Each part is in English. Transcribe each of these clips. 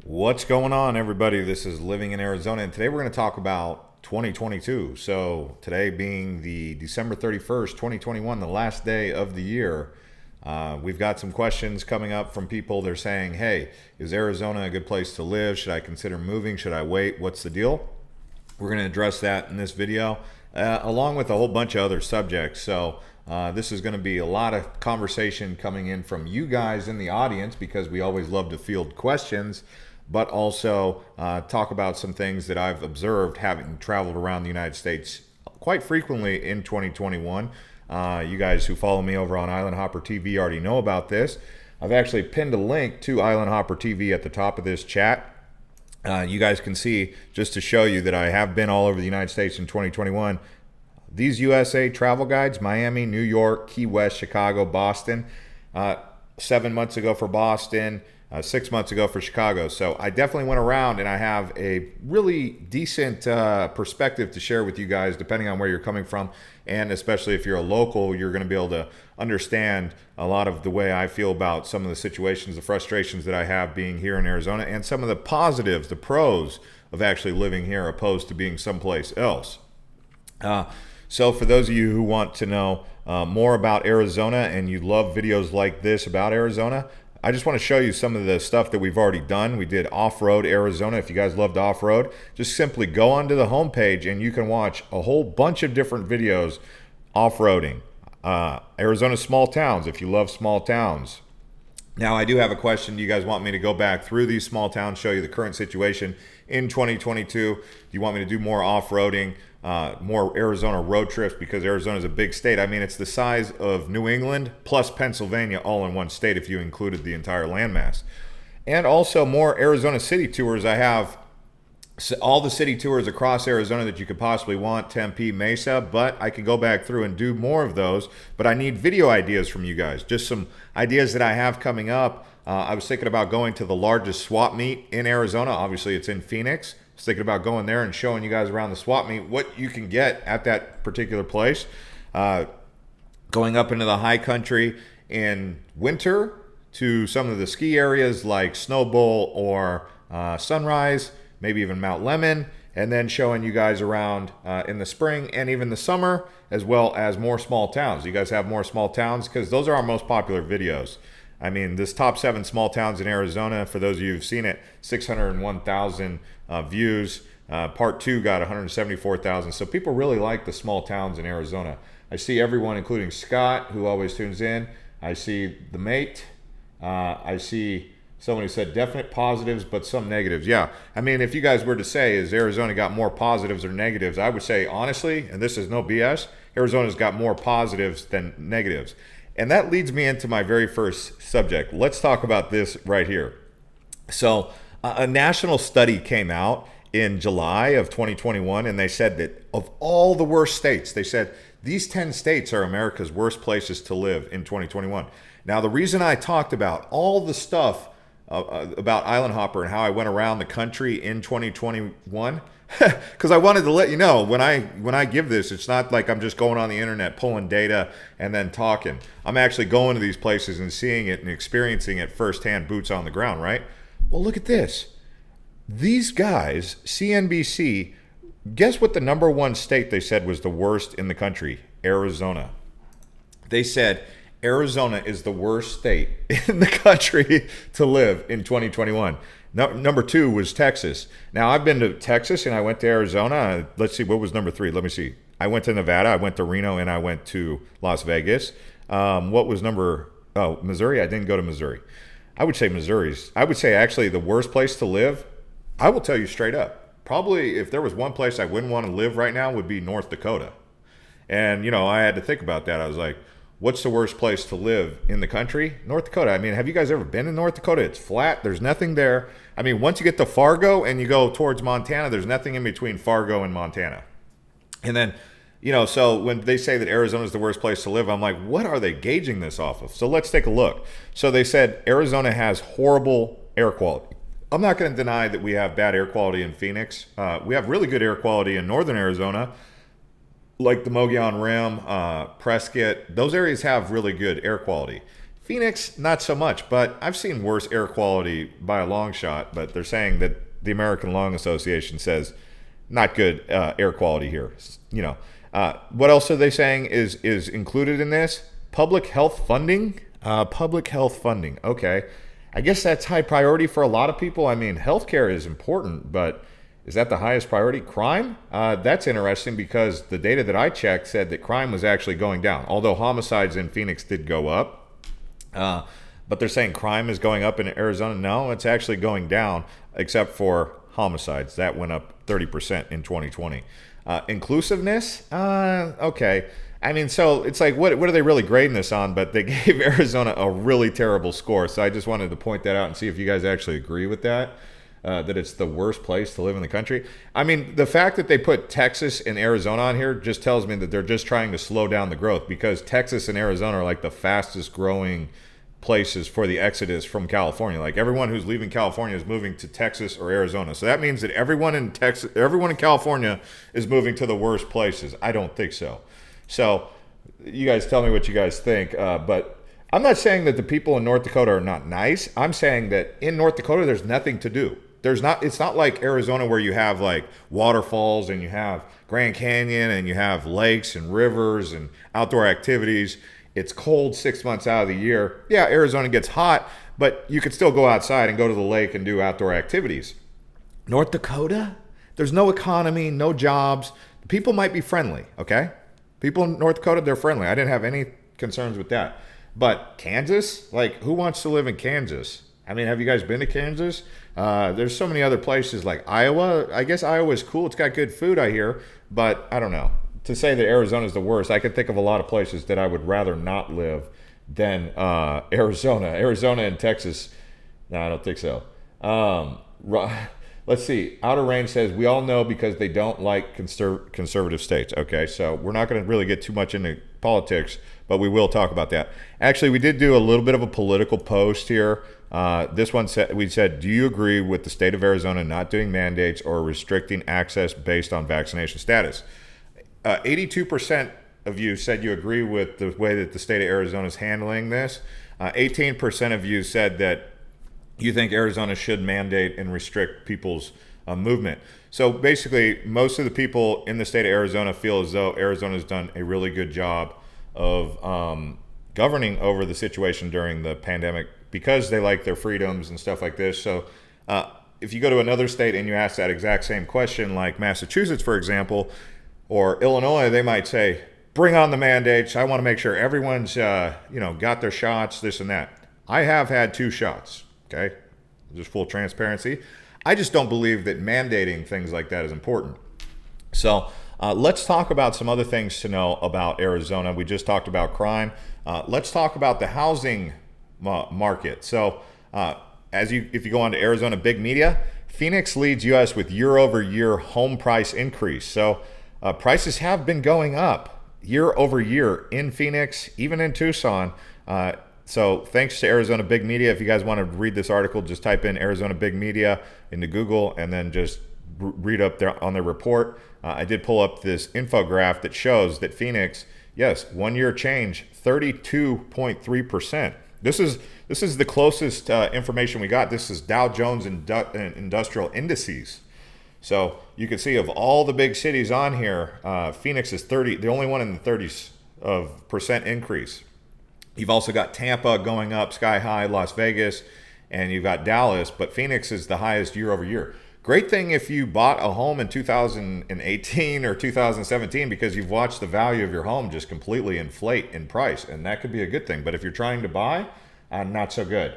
What's going on, everybody? This is Living in Arizona, and today we're going to talk about 2022. So, today being the December 31st, 2021, the last day of the year, we've got some questions coming up from people. They're saying, hey, is Arizona a good place to live? Should I consider moving? Should I wait? What's the deal? We're going to address that in this video, along with a whole bunch of other subjects. So, this is going to be a lot of conversation coming in from you guys in the audience because we always love to field questions, but also talk about some things that I've observed having traveled around the United States quite frequently in 2021. You guys who follow me over on Island Hopper TV already know about this. I've actually pinned a link to Island Hopper TV at the top of this chat. You guys can see, just to show you that I have been all over the United States in 2021. These USA travel guides: Miami, New York, Key West, Chicago, Boston. 7 months ago for Boston, 6 months ago for Chicago. So I definitely went around, and I have a really decent perspective to share with you guys, depending on where you're coming from. And especially if you're a local, you're going to be able to understand a lot of the way I feel about some of the situations, the frustrations that I have being here in Arizona, and some of the positives, the pros of actually living here opposed to being someplace else. So for those of you who want to know more about Arizona and you love videos like this about Arizona, I just want to show you some of the stuff that we've already done. We did off-road Arizona. If you guys loved off-road, just simply go onto the homepage and you can watch a whole bunch of different videos off-roading. Arizona small towns, if you love small towns. Now, I do have a question. Do you guys want me to go back through these small towns, show you the current situation in 2022? Do you want me to do more off-roading, more Arizona road trips? Because Arizona is a big state. I mean, it's the size of New England plus Pennsylvania all in one state if you included the entire landmass. And also more Arizona city tours. I have all the city tours across Arizona that you could possibly want, Tempe, Mesa, but I can go back through and do more of those. But I need video ideas from you guys, just some ideas that I have coming up. I was thinking about going to the largest swap meet in Arizona. Obviously, it's in Phoenix. I was thinking about going there and showing you guys around the swap meet what you can get at that particular place. Going up into the high country in winter to some of the ski areas like Snow Bowl or Sunrise, maybe even Mount Lemmon, and then showing you guys around in the spring and even the summer, as well as more small towns. You guys have more small towns? Because those are our most popular videos. I mean, this top 7 small towns in Arizona, for those of you who've seen it, 601,000 views. Part 2 got 174,000. So people really like the small towns in Arizona. I see everyone, including Scott, who always tunes in. I see the mate. I see someone who said definite positives, but some negatives. Yeah, I mean, if you guys were to say, is Arizona got more positives or negatives? I would say, honestly, and this is no BS, Arizona's got more positives than negatives. And that leads me into my very first subject. Let's talk about this right here. So a national study came out in July of 2021, and they said that of all the worst states, they said these 10 states are America's worst places to live in 2021. Now, the reason I talked about all the stuff about Island Hopper and how I went around the country in 2021, because I wanted to let you know, when I give this, it's not like I'm just going on the internet pulling data and then talking. I'm actually going to these places and seeing it and experiencing it firsthand, boots on the ground, right? Well, look at this. These guys, CNBC, guess what the number 1 state they said was the worst in the country? Arizona. They said Arizona is the worst state in the country to live in 2021. Number 2 was Texas. Now, I've been to Texas and I went to Arizona. Let's see, what was number 3? Let me see. I went to Nevada, I went to Reno, and I went to Las Vegas. What was Missouri? I didn't go to Missouri. I would say actually the worst place to live, I will tell you straight up. Probably if there was one place I wouldn't want to live right now would be North Dakota. And, I had to think about that. I was like, what's the worst place to live in the country? North Dakota. I mean, have you guys ever been in North Dakota? It's flat. There's nothing there. I mean, once you get to Fargo and you go towards Montana, there's nothing in between Fargo and Montana. And then, so when they say that Arizona is the worst place to live, I'm like, what are they gauging this off of? So let's take a look. So they said Arizona has horrible air quality. I'm not going to deny that we have bad air quality in Phoenix. We have really good air quality in northern Arizona. like the Mogollon Rim, Prescott, those areas have really good air quality. Phoenix, not so much, but I've seen worse air quality by a long shot. But they're saying that the American Lung Association says not good air quality here. What else are they saying is included in this? Public health funding. Public health funding. Okay, I guess that's high priority for a lot of people. I mean, healthcare is important, but is that the highest priority? Crime? That's interesting because the data that I checked said that crime was actually going down, although homicides in Phoenix did go up. But they're saying crime is going up in Arizona. No, it's actually going down, except for homicides. That went up 30% in 2020. Inclusiveness? Okay. I mean, so it's like, what are they really grading this on? But they gave Arizona a really terrible score. So I just wanted to point that out and see if you guys actually agree with that. That it's the worst place to live in the country. I mean, the fact that they put Texas and Arizona on here just tells me that they're just trying to slow down the growth, because Texas and Arizona are like the fastest growing places for the exodus from California. Like, everyone who's leaving California is moving to Texas or Arizona. So that means that everyone in California is moving to the worst places. I don't think so. So you guys tell me what you guys think. But I'm not saying that the people in North Dakota are not nice. I'm saying that in North Dakota, there's nothing to do. It's not like Arizona where you have like waterfalls and you have Grand Canyon and you have lakes and rivers and outdoor activities. It's cold 6 months out of the year. Yeah, Arizona gets hot, but you could still go outside and go to the lake and do outdoor activities. North Dakota, there's no economy, no jobs. People might be friendly, okay? People in North Dakota, they're friendly. I didn't have any concerns with that. But Kansas, like, who wants to live in Kansas? I mean, have you guys been to Kansas? There's so many other places like Iowa. I guess Iowa's cool. It's got good food, I hear. But I don't know. To say that Arizona is the worst, I could think of a lot of places that I would rather not live than Arizona. Arizona and Texas, no, I don't think so. Let's see. Outer Range says, we all know because they don't like conservative states. Okay, so we're not going to really get too much into politics, but we will talk about that. Actually, we did do a little bit of a political post here. This one said, we said, do you agree with the state of Arizona not doing mandates or restricting access based on vaccination status? 82% of you said you agree with the way that the state of Arizona is handling this. 18% of you said that you think Arizona should mandate and restrict people's movement. So basically, most of the people in the state of Arizona feel as though Arizona has done a really good job of governing over the situation during the pandemic because they like their freedoms and stuff like this. So if you go to another state and you ask that exact same question, like Massachusetts, for example, or Illinois, they might say, bring on the mandates. I want to make sure everyone's got their shots, this and that. I have had 2 shots, okay? Just full transparency. I just don't believe that mandating things like that is important. So let's talk about some other things to know about Arizona. We just talked about crime. Let's talk about the housing market. So if you go on to Arizona Big Media, Phoenix leads U.S. with year-over-year home price increase. So prices have been going up year over year in Phoenix, even in Tucson. So thanks to Arizona Big Media. If you guys want to read this article, just type in Arizona Big Media into Google and then just read up there on their report. I did pull up this infographic that shows that Phoenix, yes, 1 year change, 32.3%. This is the closest information we got. This is Dow Jones Industrial Indices. So you can see of all the big cities on here, Phoenix is the only one in the 30s of percent increase. You've also got Tampa going up sky high, Las Vegas, and you've got Dallas, but Phoenix is the highest year over year. Great thing if you bought a home in 2018 or 2017 because you've watched the value of your home just completely inflate in price, and that could be a good thing. But if you're trying to buy, not so good.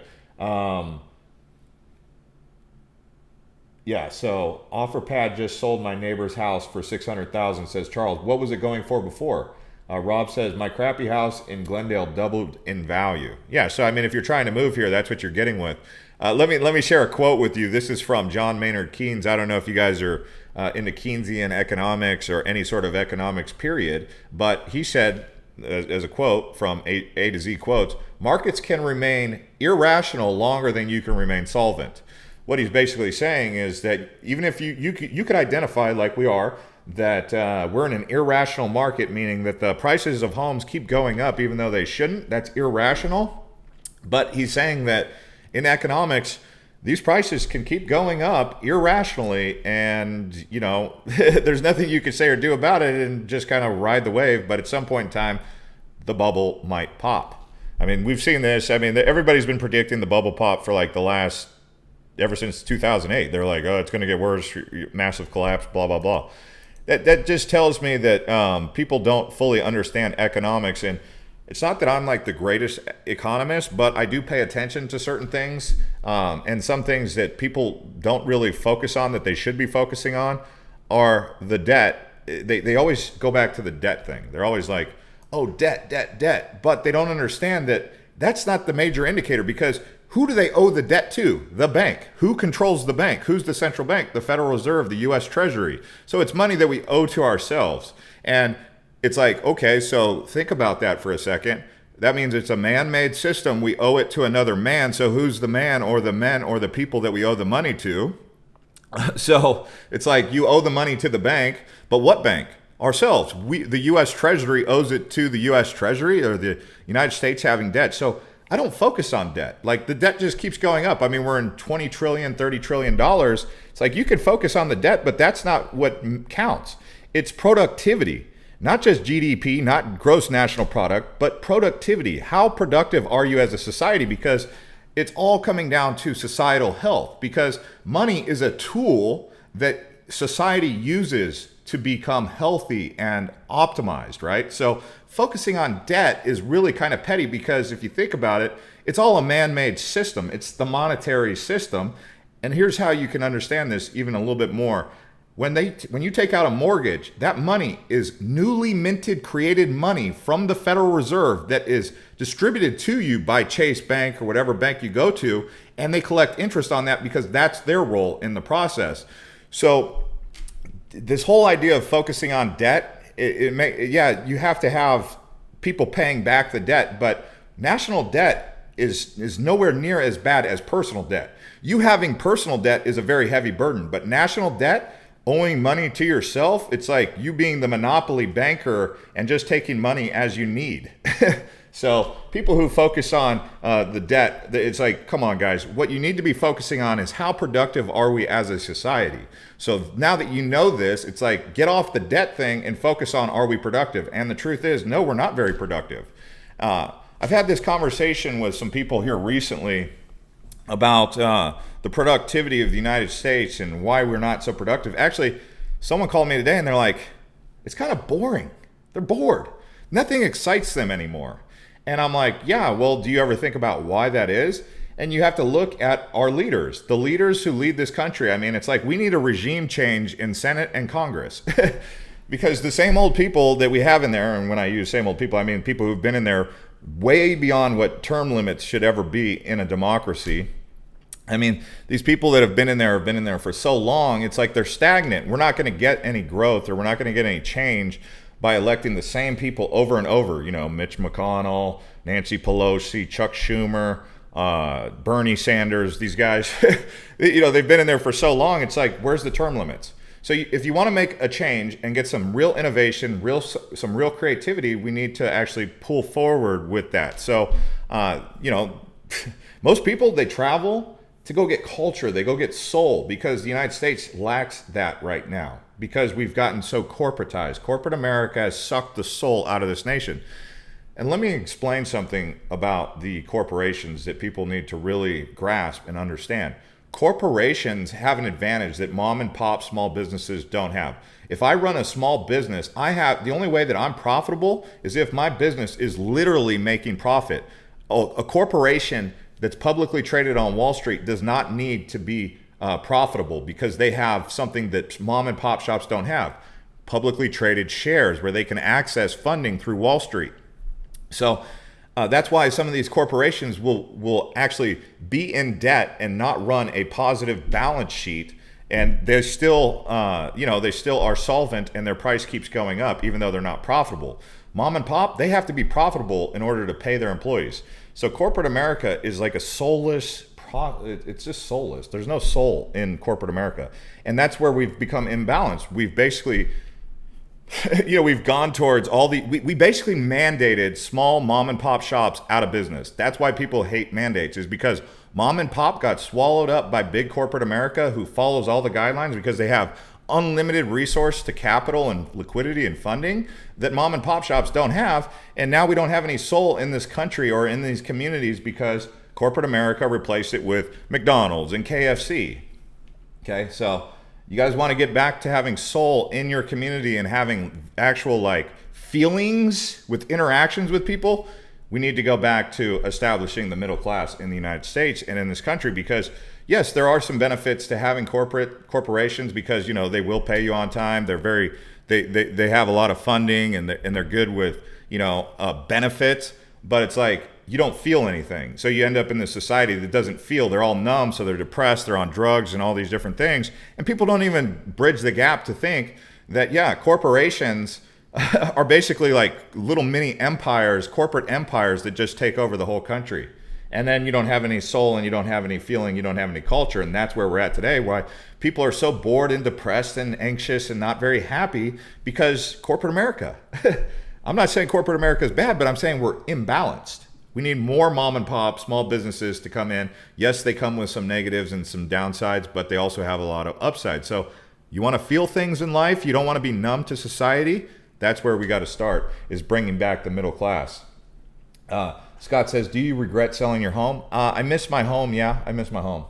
Yeah, so OfferPad just sold my neighbor's house for $600,000, says Charles. What was it going for before? Rob says, my crappy house in Glendale doubled in value. Yeah, so I mean, if you're trying to move here, that's what you're getting with. Let me share a quote with you. This is from John Maynard Keynes. I don't know if you guys are into Keynesian economics or any sort of economics period, but he said, as a quote from A to Z quotes, markets can remain irrational longer than you can remain solvent. What he's basically saying is that even if you could identify, like we are, that we're in an irrational market, meaning that the prices of homes keep going up even though they shouldn't. That's irrational. But he's saying that in economics, these prices can keep going up irrationally, and there's nothing you can say or do about it, and just kind of ride the wave. But at some point in time, the bubble might pop. I mean, we've seen this. I mean, everybody's been predicting the bubble pop for like ever since 2008. They're like, oh, it's going to get worse, massive collapse, blah blah blah. That just tells me that people don't fully understand economics. And it's not that I'm like the greatest economist, but I do pay attention to certain things, and some things that people don't really focus on that they should be focusing on are the debt. They always go back to the debt thing. They're always like, oh, debt, debt, debt. But they don't understand that that's not the major indicator, because who do they owe the debt to? The bank. Who controls the bank? Who's the central bank? The Federal Reserve, the U.S. Treasury. So it's money that we owe to ourselves. And it's like, okay, so think about that for a second. That means it's a man-made system. We owe it to another man. So who's the man or the men or the people that we owe the money to? So it's like you owe the money to the bank, but what bank? Ourselves. The U.S. Treasury owes it to the U.S. Treasury, or the United States having debt. So I don't focus on debt. Like, the debt just keeps going up. I mean, we're in $20 trillion, $30 trillion. It's like you can focus on the debt, but that's not what counts. It's productivity. Not just GDP, not gross national product, but productivity. How productive are you as a society? Because it's all coming down to societal health, because money is a tool that society uses to become healthy and optimized, right? So focusing on debt is really kind of petty, because if you think about it, it's all a man-made system. It's the monetary system. And here's how you can understand this even a little bit more. When you take out a mortgage, that money is newly minted, created money from the Federal Reserve that is distributed to you by Chase Bank or whatever bank you go to, and they collect interest on that because that's their role in the process. So this whole idea of focusing on debt, you have to have people paying back the debt, but national debt is nowhere near as bad as personal debt. You having personal debt is a very heavy burden, but national debt, owing money to yourself, it's like you being the monopoly banker and just taking money as you need. So people who focus on the debt, it's like, come on, guys. What you need to be focusing on is how productive are we as a society? So now that you know this, it's like, get off the debt thing and focus on, are we productive? And the truth is, no, we're not very productive. I've had this conversation with some people here recently about the productivity of the United States and why we're not so productive. Actually, someone called me today and they're like, it's kind of boring. They're bored. Nothing excites them anymore. And I'm like, yeah, well, do you ever think about why that is? And you have to look at our leaders, the leaders who lead this country. I mean, it's like we need a regime change in Senate and Congress because the same old people that we have in there, and when I use same old people, I mean people who've been in there way beyond what term limits should ever be in a democracy. I mean, these people that have been in there for so long, it's like they're stagnant. We're not going to get any growth, or we're not going to get any change by electing the same people over and over. Mitch McConnell, Nancy Pelosi, Chuck Schumer, Bernie Sanders, these guys, they've been in there for so long. It's like, where's the term limits? So if you want to make a change and get some real innovation, some real creativity, we need to actually pull forward with that. So, most people, they travel to go get culture. They go get soul, because the United States lacks that right now, because we've gotten so corporatized. Corporate America has sucked the soul out of this nation. And let me explain something about the corporations that people need to really grasp and understand. Corporations have an advantage that mom and pop small businesses don't have. If I run a small business, the only way that I'm profitable is if my business is literally making profit. A corporation that's publicly traded on Wall Street does not need to be profitable, because they have something that mom and pop shops don't have: publicly traded shares where they can access funding through Wall Street. So that's why some of these corporations will actually be in debt and not run a positive balance sheet, and they still are solvent, and their price keeps going up even though they're not profitable. Mom and pop, they have to be profitable in order to pay their employees. So corporate America is like a soulless, it's just soulless. There's no soul in corporate America. And that's where we've become imbalanced. We've basically we've gone towards we basically mandated small mom and pop shops out of business. That's why people hate mandates, is because mom and pop got swallowed up by big corporate America, who follows all the guidelines because they have unlimited resource to capital and liquidity and funding that mom and pop shops don't have. And now we don't have any soul in this country or in these communities because corporate America replaced it with McDonald's and KFC. Okay, so you guys want to get back to having soul in your community and having actual like feelings with interactions with people. We need to go back to establishing the middle class in the United States and in this country, because yes, there are some benefits to having corporations, because they will pay you on time. They're they have a lot of funding, and they're good with benefits, but it's like you don't feel anything. So you end up in this society that doesn't feel. They're all numb, so they're depressed, they're on drugs and all these different things. And people don't even bridge the gap to think that, yeah, corporations are basically like little mini empires, corporate empires that just take over the whole country. And then you don't have any soul, and you don't have any feeling, you don't have any culture. And that's where we're at today, why people are so bored and depressed and anxious and not very happy because corporate America. I'm not saying corporate America is bad, but I'm saying we're imbalanced. We need more mom and pop, small businesses to come in. Yes, they come with some negatives and some downsides, but they also have a lot of upsides. So you want to feel things in life. You don't want to be numb to society. That's where we got to start, is bringing back the middle class. Scott says, do you regret selling your home? I miss my home. Yeah, I miss my home.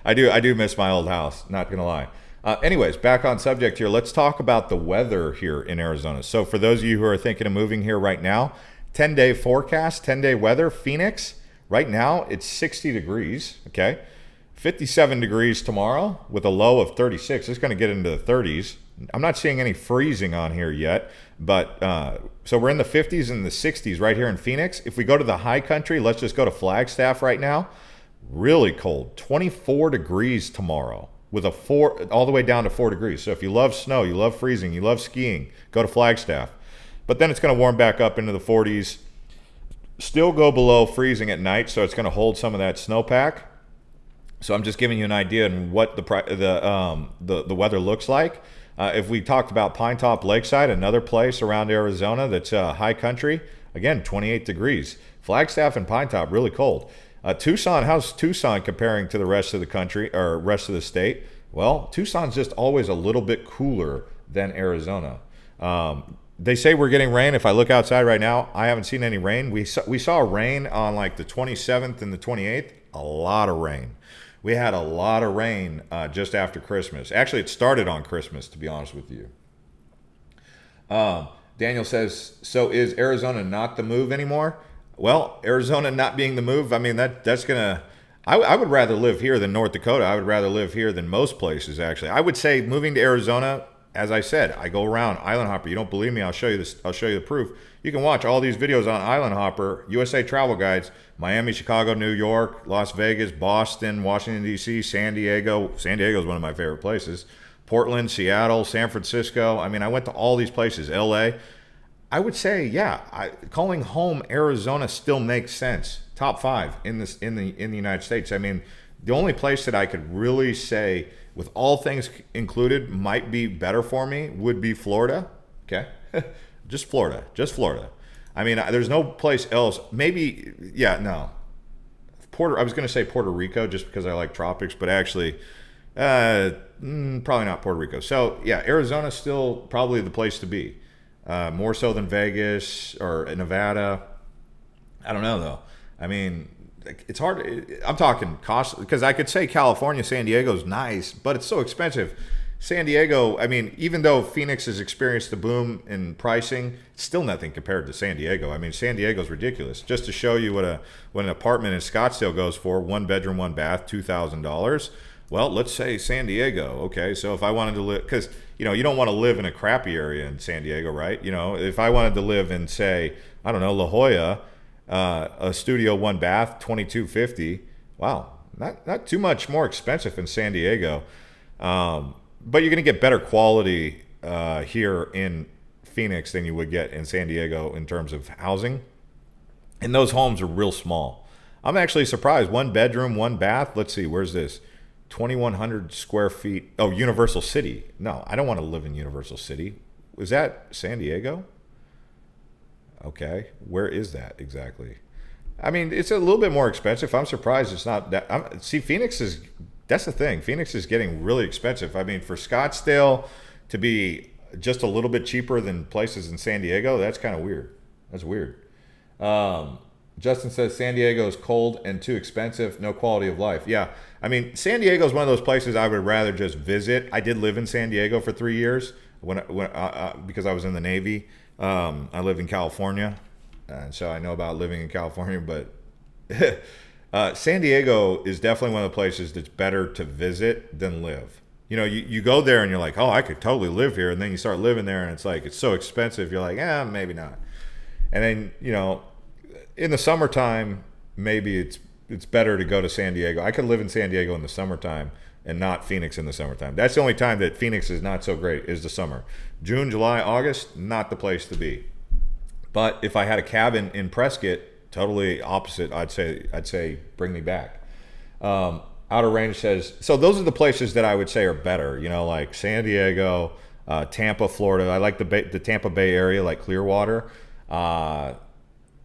I do miss my old house, not going to lie. Anyways, back on subject here. Let's talk about the weather here in Arizona. So for those of you who are thinking of moving here right now, 10-day forecast, 10-day weather, Phoenix, right now it's 60 degrees, okay? 57 degrees tomorrow with a low of 36. It's going to get into the 30s. I'm not seeing any freezing on here yet, but so we're in the 50s and the 60s right here in Phoenix. If we go to the high country, let's just go to Flagstaff right now. Really cold, 24 degrees tomorrow with a 4 all the way down to 4 degrees. So if you love snow, you love freezing, you love skiing, go to Flagstaff. But then it's going to warm back up into the 40s, still go below freezing at night, so it's going to hold some of that snowpack. So I'm just giving you an idea on what the weather looks like. If we talked about Pinetop Lakeside, another place around Arizona that's high country, again, 28 degrees. Flagstaff and Pinetop, really cold. Tucson, how's Tucson comparing to the rest of the country or rest of the state? Well, Tucson's just always a little bit cooler than Arizona. They say we're getting rain. If I look outside right now, I haven't seen any rain. We saw rain on like the 27th and the 28th. A lot of rain. We had a lot of rain just after Christmas. Actually, it started on Christmas, to be honest with you. Daniel says, so is Arizona not the move anymore? Well, Arizona not being the move, I mean, that's going to... I would rather live here than North Dakota. I would rather live here than most places, actually. I would say moving to Arizona... As I said, I go around Island Hopper. You don't believe me? I'll show you this. I'll show you the proof. You can watch all these videos on Island Hopper, USA Travel Guides, Miami, Chicago, New York, Las Vegas, Boston, Washington, D.C., San Diego. San Diego is one of my favorite places. Portland, Seattle, San Francisco. I mean, I went to all these places. L.A. I would say, yeah, calling home Arizona still makes sense. Top 5 in the United States. I mean, the only place that I could really say, with all things included, might be better for me would be Florida. Okay. Just Florida. I mean, there's no place else. Maybe, yeah, no. I was going to say Puerto Rico just because I like tropics, but actually, probably not Puerto Rico. So yeah, Arizona's still probably the place to be. More so than Vegas or Nevada. I don't know though. I mean, it's hard. I'm talking cost, because I could say California, San Diego's nice, but it's so expensive. San Diego, I mean, even though Phoenix has experienced a boom in pricing, it's still nothing compared to San Diego. I mean, San Diego's ridiculous. Just to show you what an apartment in Scottsdale goes for, 1 bedroom, 1 bath, $2,000. Well, let's say San Diego. Okay, so if I wanted to live, because you don't want to live in a crappy area in San Diego, right? If I wanted to live in, say, I don't know, La Jolla, a studio 1 bath, $2,250. Wow, not too much more expensive in San Diego, but you're going to get better quality here in Phoenix than you would get in San Diego in terms of housing. And those homes are real small. I'm actually surprised. 1 bedroom, 1 bath. Let's see, where's this? 2,100 square feet. Oh, Universal City. No, I don't want to live in Universal City. Was that San Diego? Okay, where is that exactly? I mean, it's a little bit more expensive. I'm surprised it's not that. See, Phoenix is, that's the thing. Phoenix is getting really expensive. I mean, for Scottsdale to be just a little bit cheaper than places in San Diego, that's kind of weird. That's weird. Justin says San Diego is cold and too expensive, no quality of life. Yeah, I mean, San Diego is one of those places I would rather just visit. I did live in San Diego for 3 years because I was in the Navy. I live in California, and so I know about living in California. But San Diego is definitely one of the places that's better to visit than live. You know, you go there and you're like, oh, I could totally live here, and then you start living there, and it's like it's so expensive. You're like, maybe not. And then, you know, in the summertime, maybe it's better to go to San Diego. I could live in San Diego in the summertime and not Phoenix in the summertime. That's the only time that Phoenix is not so great, is the summer. June, July, August, not the place to be. But if I had a cabin in Prescott, totally opposite, I'd say bring me back. Outer Range says, so those are the places that I would say are better, you know, like San Diego, Tampa, Florida. I like the Tampa Bay area, like Clearwater.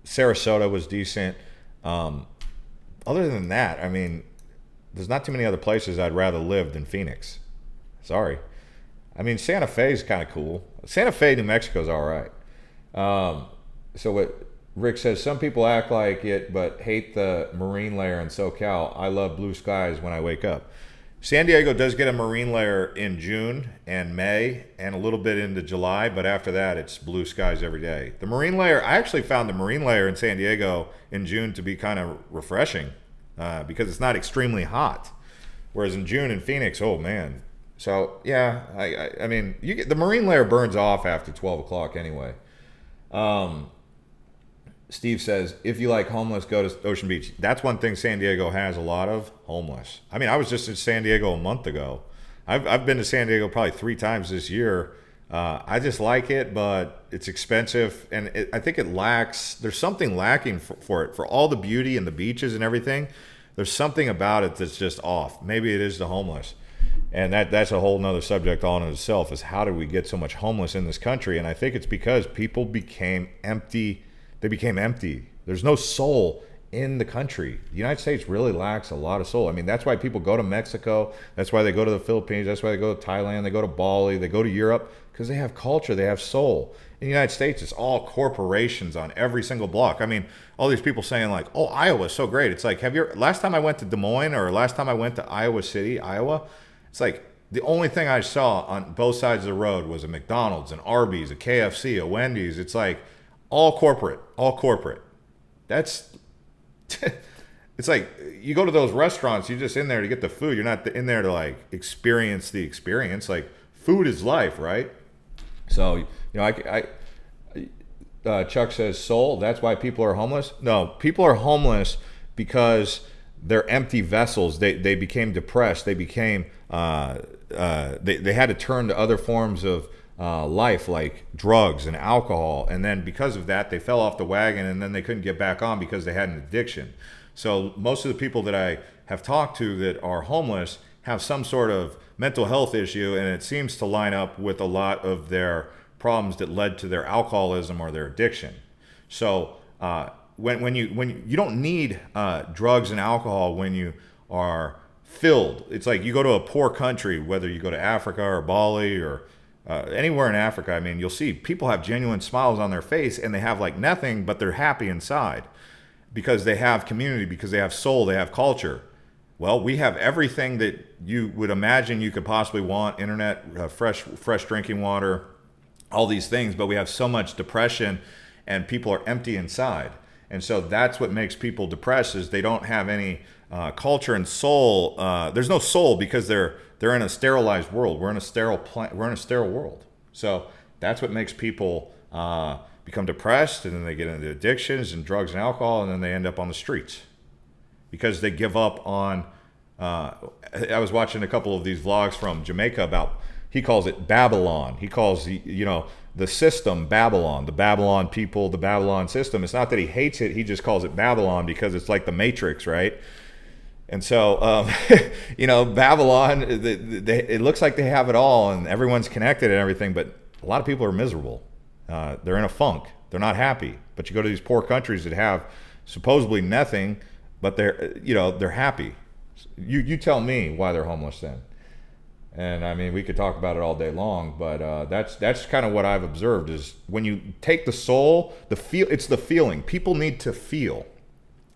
Sarasota was decent. Other than that, I mean, there's not too many other places I'd rather live than Phoenix. Sorry. I mean, Santa Fe is kind of cool. Santa Fe, New Mexico is all right. So what Rick says, some people act like it but hate the marine layer in SoCal. I love blue skies when I wake up. San Diego does get a marine layer in June and May and a little bit into July, but after that it's blue skies every day. The marine layer, I actually found the marine layer in San Diego in June to be kind of refreshing because it's not extremely hot. Whereas in June in Phoenix, oh man. So yeah, I mean, the marine layer burns off after 12 o'clock anyway. Steve says, if you like homeless, go to Ocean Beach. That's one thing San Diego has a lot of, homeless. I mean, I was just in San Diego a month ago. I've been to San Diego probably 3 times this year. I just like it, but it's expensive. And I think it lacks, there's something lacking for it. For all the beauty and the beaches and everything, there's something about it that's just off. Maybe it is the homeless. And that's a whole nother subject all in itself, is how do we get so much homeless in this country? And I think it's because people became empty. They became empty. There's no soul in the country. The United States really lacks a lot of soul. I mean, that's why people go to Mexico. That's why they go to the Philippines. That's why they go to Thailand. They go to Bali. They go to Europe because they have culture. They have soul. In the United States, it's all corporations on every single block. I mean, all these people saying like, oh, Iowa's so great. It's like, last time I went to Des Moines or last time I went to Iowa City, Iowa, it's like the only thing I saw on both sides of the road was a McDonald's, an Arby's, a KFC, a Wendy's. It's like, all corporate. That's, it's like you go to those restaurants, you're just in there to get the food. You're not in there to like experience the experience. Like food is life, right? So, you know, Chuck says soul, that's why people are homeless. No, people are homeless because they're empty vessels. They became depressed. They became, they had to turn to other forms of life, like drugs and alcohol, and then because of that they fell off the wagon, and then they couldn't get back on because they had an addiction. So most of the people that I have talked to that are homeless have some sort of mental health issue, and it seems to line up with a lot of their problems that led to their alcoholism or their addiction. So when you don't need drugs and alcohol when you are filled. It's like you go to a poor country, whether you go to Africa or Bali or anywhere in Africa, I mean, you'll see people have genuine smiles on their face and they have like nothing, but they're happy inside because they have community, because they have soul, they have culture. Well, we have everything that you would imagine you could possibly want: internet, fresh drinking water, all these things, but we have so much depression and people are empty inside. And so that's what makes people depressed, is they don't have any culture and soul. There's no soul because they're in a sterilized world. We're in a sterile world. So that's what makes people become depressed, and then they get into addictions and drugs and alcohol, and then they end up on the streets because they give up on. I was watching a couple of these vlogs from Jamaica about, he calls it Babylon. He calls the system Babylon, the Babylon people, the Babylon system. It's not that he hates it. He just calls it Babylon because it's like the Matrix, right? And so, Babylon, it looks like they have it all and everyone's connected and everything, but a lot of people are miserable. They're in a funk. They're not happy. But you go to these poor countries that have supposedly nothing, but they're happy. You tell me why they're homeless then. And I mean, we could talk about it all day long, but that's kind of what I've observed is when you take the soul, it's the feeling. People need to feel.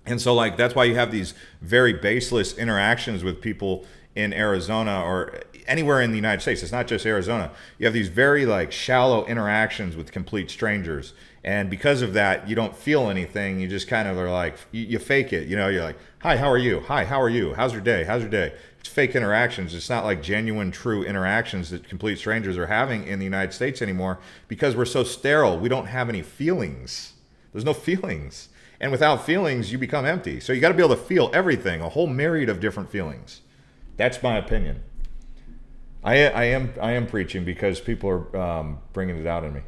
And so like, that's why you have these very baseless interactions with people in Arizona or anywhere in the United States. It's not just Arizona. You have these very like shallow interactions with complete strangers. And because of that, you don't feel anything. You just kind of are like, you fake it. You're like, hi, how are you? Hi, how are you? How's your day? How's your day? It's fake interactions. It's not like genuine, true interactions that complete strangers are having in the United States anymore because we're so sterile. We don't have any feelings. There's no feelings. And without feelings, you become empty. So you got to be able to feel everything, a whole myriad of different feelings. That's my opinion. I am preaching because people are bringing it out in me.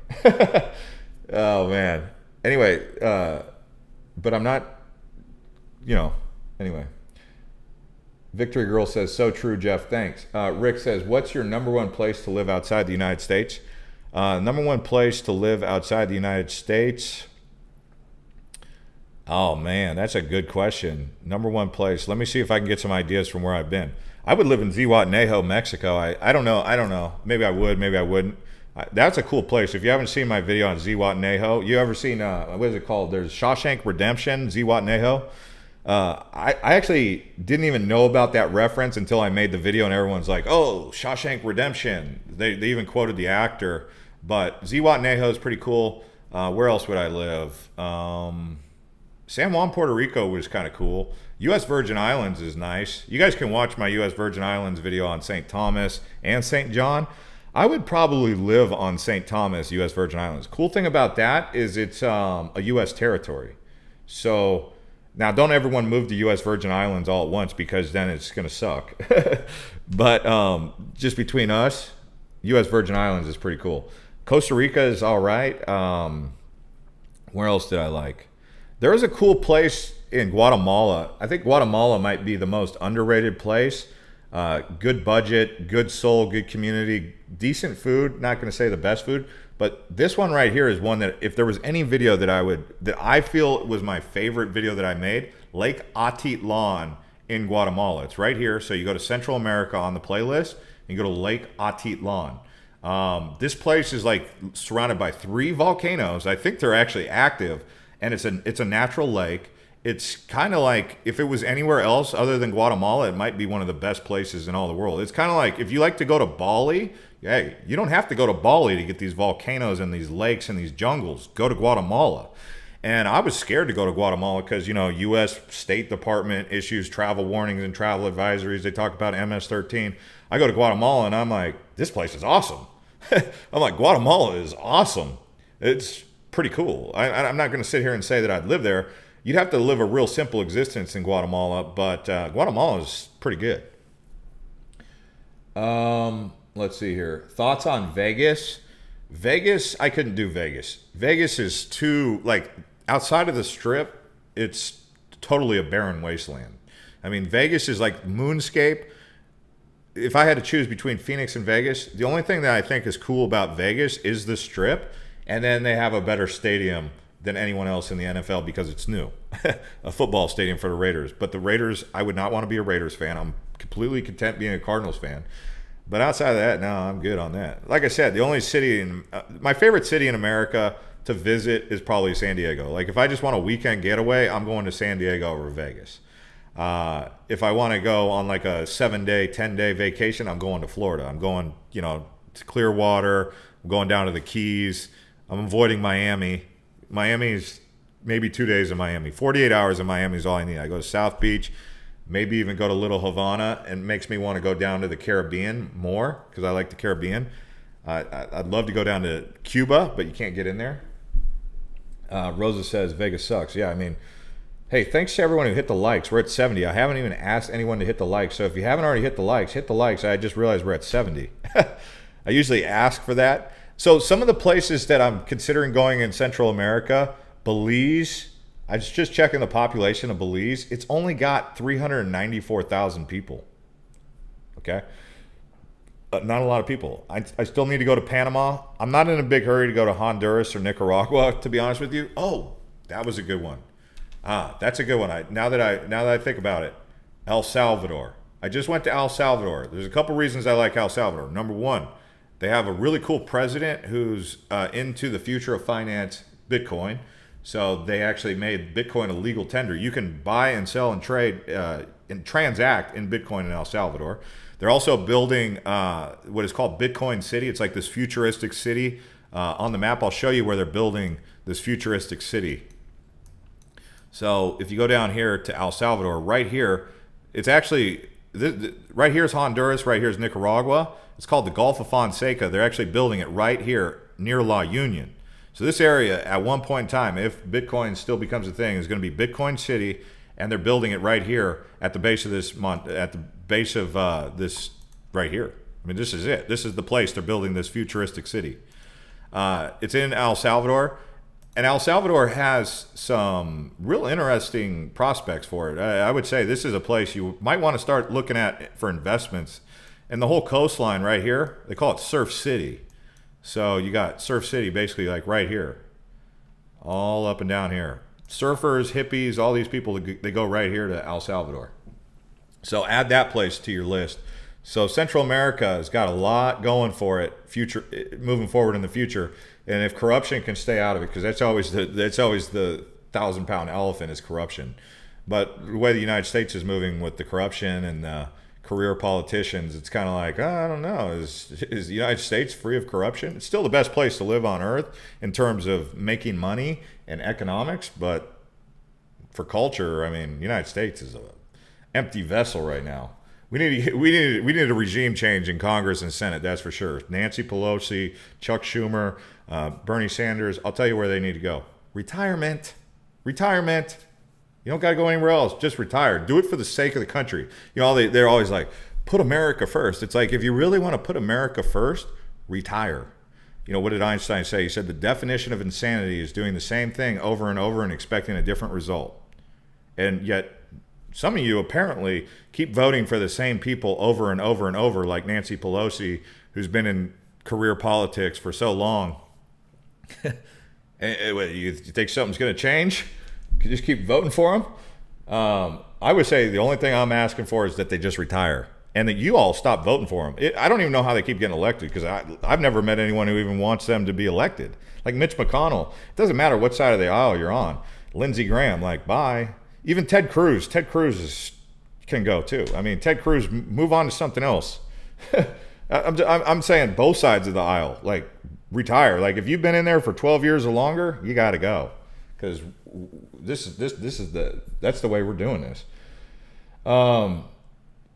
Oh man. Anyway, but I'm not. Anyway. Victory Girl says, so true, Jeff. Thanks. Rick says, what's your number one place to live outside the United States? Number one place to live outside the United States. Oh man, that's a good question. Number one place. Let me see if I can get some ideas from where I've been. I would live in Zihuatanejo, Mexico. I don't know. Maybe I would, maybe I wouldn't. That's a cool place. If you haven't seen my video on Zihuatanejo, you ever seen, what is it called? There's Shawshank Redemption, Zihuatanejo. I actually didn't even know about that reference until I made the video and everyone's like, oh, Shawshank Redemption. They even quoted the actor. But Zihuatanejo is pretty cool. Where else would I live? San Juan, Puerto Rico was kind of cool. U.S. Virgin Islands is nice. You guys can watch my U.S. Virgin Islands video on St. Thomas and St. John. I would probably live on St. Thomas, U.S. Virgin Islands. Cool thing about that is it's a U.S. territory. So now don't everyone move to U.S. Virgin Islands all at once because then it's going to suck. But just between us, U.S. Virgin Islands is pretty cool. Costa Rica is all right. Where else did I like? There is a cool place in Guatemala. I think Guatemala might be the most underrated place. Good budget, good soul, good community, decent food. Not going to say the best food, but this one right here is one that if there was any video that I feel was my favorite video that I made, Lake Atitlan in Guatemala. It's right here. So you go to Central America on the playlist and you go to Lake Atitlan. This place is like surrounded by 3 volcanoes. I think they're actually active, and it's a natural lake. It's kind of like if it was anywhere else other than Guatemala, it might be one of the best places in all the world. It's kind of like if you like to go to Bali, hey, you don't have to go to Bali to get these volcanoes and these lakes and these jungles. Go to Guatemala. And I was scared to go to Guatemala because, U.S. State Department issues travel warnings and travel advisories. They talk about MS-13. I go to Guatemala and I'm like, this place is awesome. I'm like, Guatemala is awesome. It's pretty cool. I'm not going to sit here and say that I'd live there. You'd have to live a real simple existence in Guatemala, but Guatemala is pretty good. Let's see here. Thoughts on Vegas? Vegas, I couldn't do Vegas. Vegas is too, outside of the Strip, it's totally a barren wasteland. I mean, Vegas is like moonscape. If I had to choose between Phoenix and Vegas, the only thing that I think is cool about Vegas is the Strip, and then they have a better stadium than anyone else in the NFL because it's new. A football stadium for the Raiders. But the Raiders, I would not want to be a Raiders fan. I'm completely content being a Cardinals fan. But outside of that, no, I'm good on that. Like I said, the only city my favorite city in America to visit is probably San Diego. Like if I just want a weekend getaway, I'm going to San Diego over Vegas. If I want to go on like a 7-day, 10-day vacation, I'm going to Florida. I'm going, to Clearwater. I'm going down to the Keys. I'm avoiding Miami. Miami's maybe 2 days in Miami. 48 hours in Miami is all I need. I go to South Beach, maybe even go to Little Havana, and it makes me want to go down to the Caribbean more because I like the Caribbean. I'd love to go down to Cuba, but you can't get in there. Rosa says Vegas sucks. Yeah, I mean, hey, thanks to everyone who hit the likes. We're at 70. I haven't even asked anyone to hit the likes. So if you haven't already hit the likes, hit the likes. I just realized we're at 70. I usually ask for that. So some of the places that I'm considering going in Central America, Belize, I was just checking the population of Belize. It's only got 394,000 people. Okay. Not a lot of people. I still need to go to Panama. I'm not in a big hurry to go to Honduras or Nicaragua, to be honest with you. Oh, that was a good one. That's a good one. Now that I think about it, El Salvador. I just went to El Salvador. There's a couple reasons I like El Salvador. Number one, they have a really cool president who's into the future of finance, Bitcoin. So they actually made Bitcoin a legal tender. You can buy and sell and trade and transact in Bitcoin in El Salvador. They're also building what is called Bitcoin City. It's like this futuristic city on the map. I'll show you where they're building this futuristic city. So if you go down here to El Salvador, right here, it's actually, right here is Honduras, right here is Nicaragua. It's called the Gulf of Fonseca. They're actually building it right here near La Union. So this area, at one point in time, if Bitcoin still becomes a thing, is going to be Bitcoin City, and they're building it right here at the base of this this right here. I mean, this is it. This is the place they're building this futuristic city. It's in El Salvador, and El Salvador has some real interesting prospects for it. I would say this is a place you might want to start looking at for investments. And the whole coastline right here, they call it Surf City. So you got Surf City basically like right here, all up and down here. Surfers, hippies, all these people, they go right here to El Salvador. So add that place to your list. So Central America has got a lot going for it, moving forward in the future. And if corruption can stay out of it, because that's always the 1,000-pound elephant is corruption. But the way the United States is moving with the corruption and career politicians, it's kind of like, I don't know, is the United States free of corruption? It's still the best place to live on earth in terms of making money and economics, but for culture, I mean, the United States is an empty vessel right now. We need a regime change in Congress and Senate, that's for sure. Nancy Pelosi, Chuck Schumer, Bernie Sanders, I'll tell you where they need to go. Retirement. You don't got to go anywhere else. Just retire. Do it for the sake of the country. You know, they're always like, put America first. It's like, if you really want to put America first, retire. You know, what did Einstein say? He said the definition of insanity is doing the same thing over and over and expecting a different result. And yet, some of you apparently keep voting for the same people over and over and over, like Nancy Pelosi, who's been in career politics for so long. You think something's going to change? You just keep voting for them? I would say the only thing I'm asking for is that they just retire and that you all stop voting for them. I don't even know how they keep getting elected, because I've never met anyone who even wants them to be elected. Like Mitch McConnell, it doesn't matter what side of the aisle you're on. Lindsey Graham, like, bye. Even Ted Cruz can go too. I mean, Ted Cruz, move on to something else. I'm saying both sides of the aisle, like, retire. Like, if you've been in there for 12 years or longer, you got to go, because that's the way we're doing this.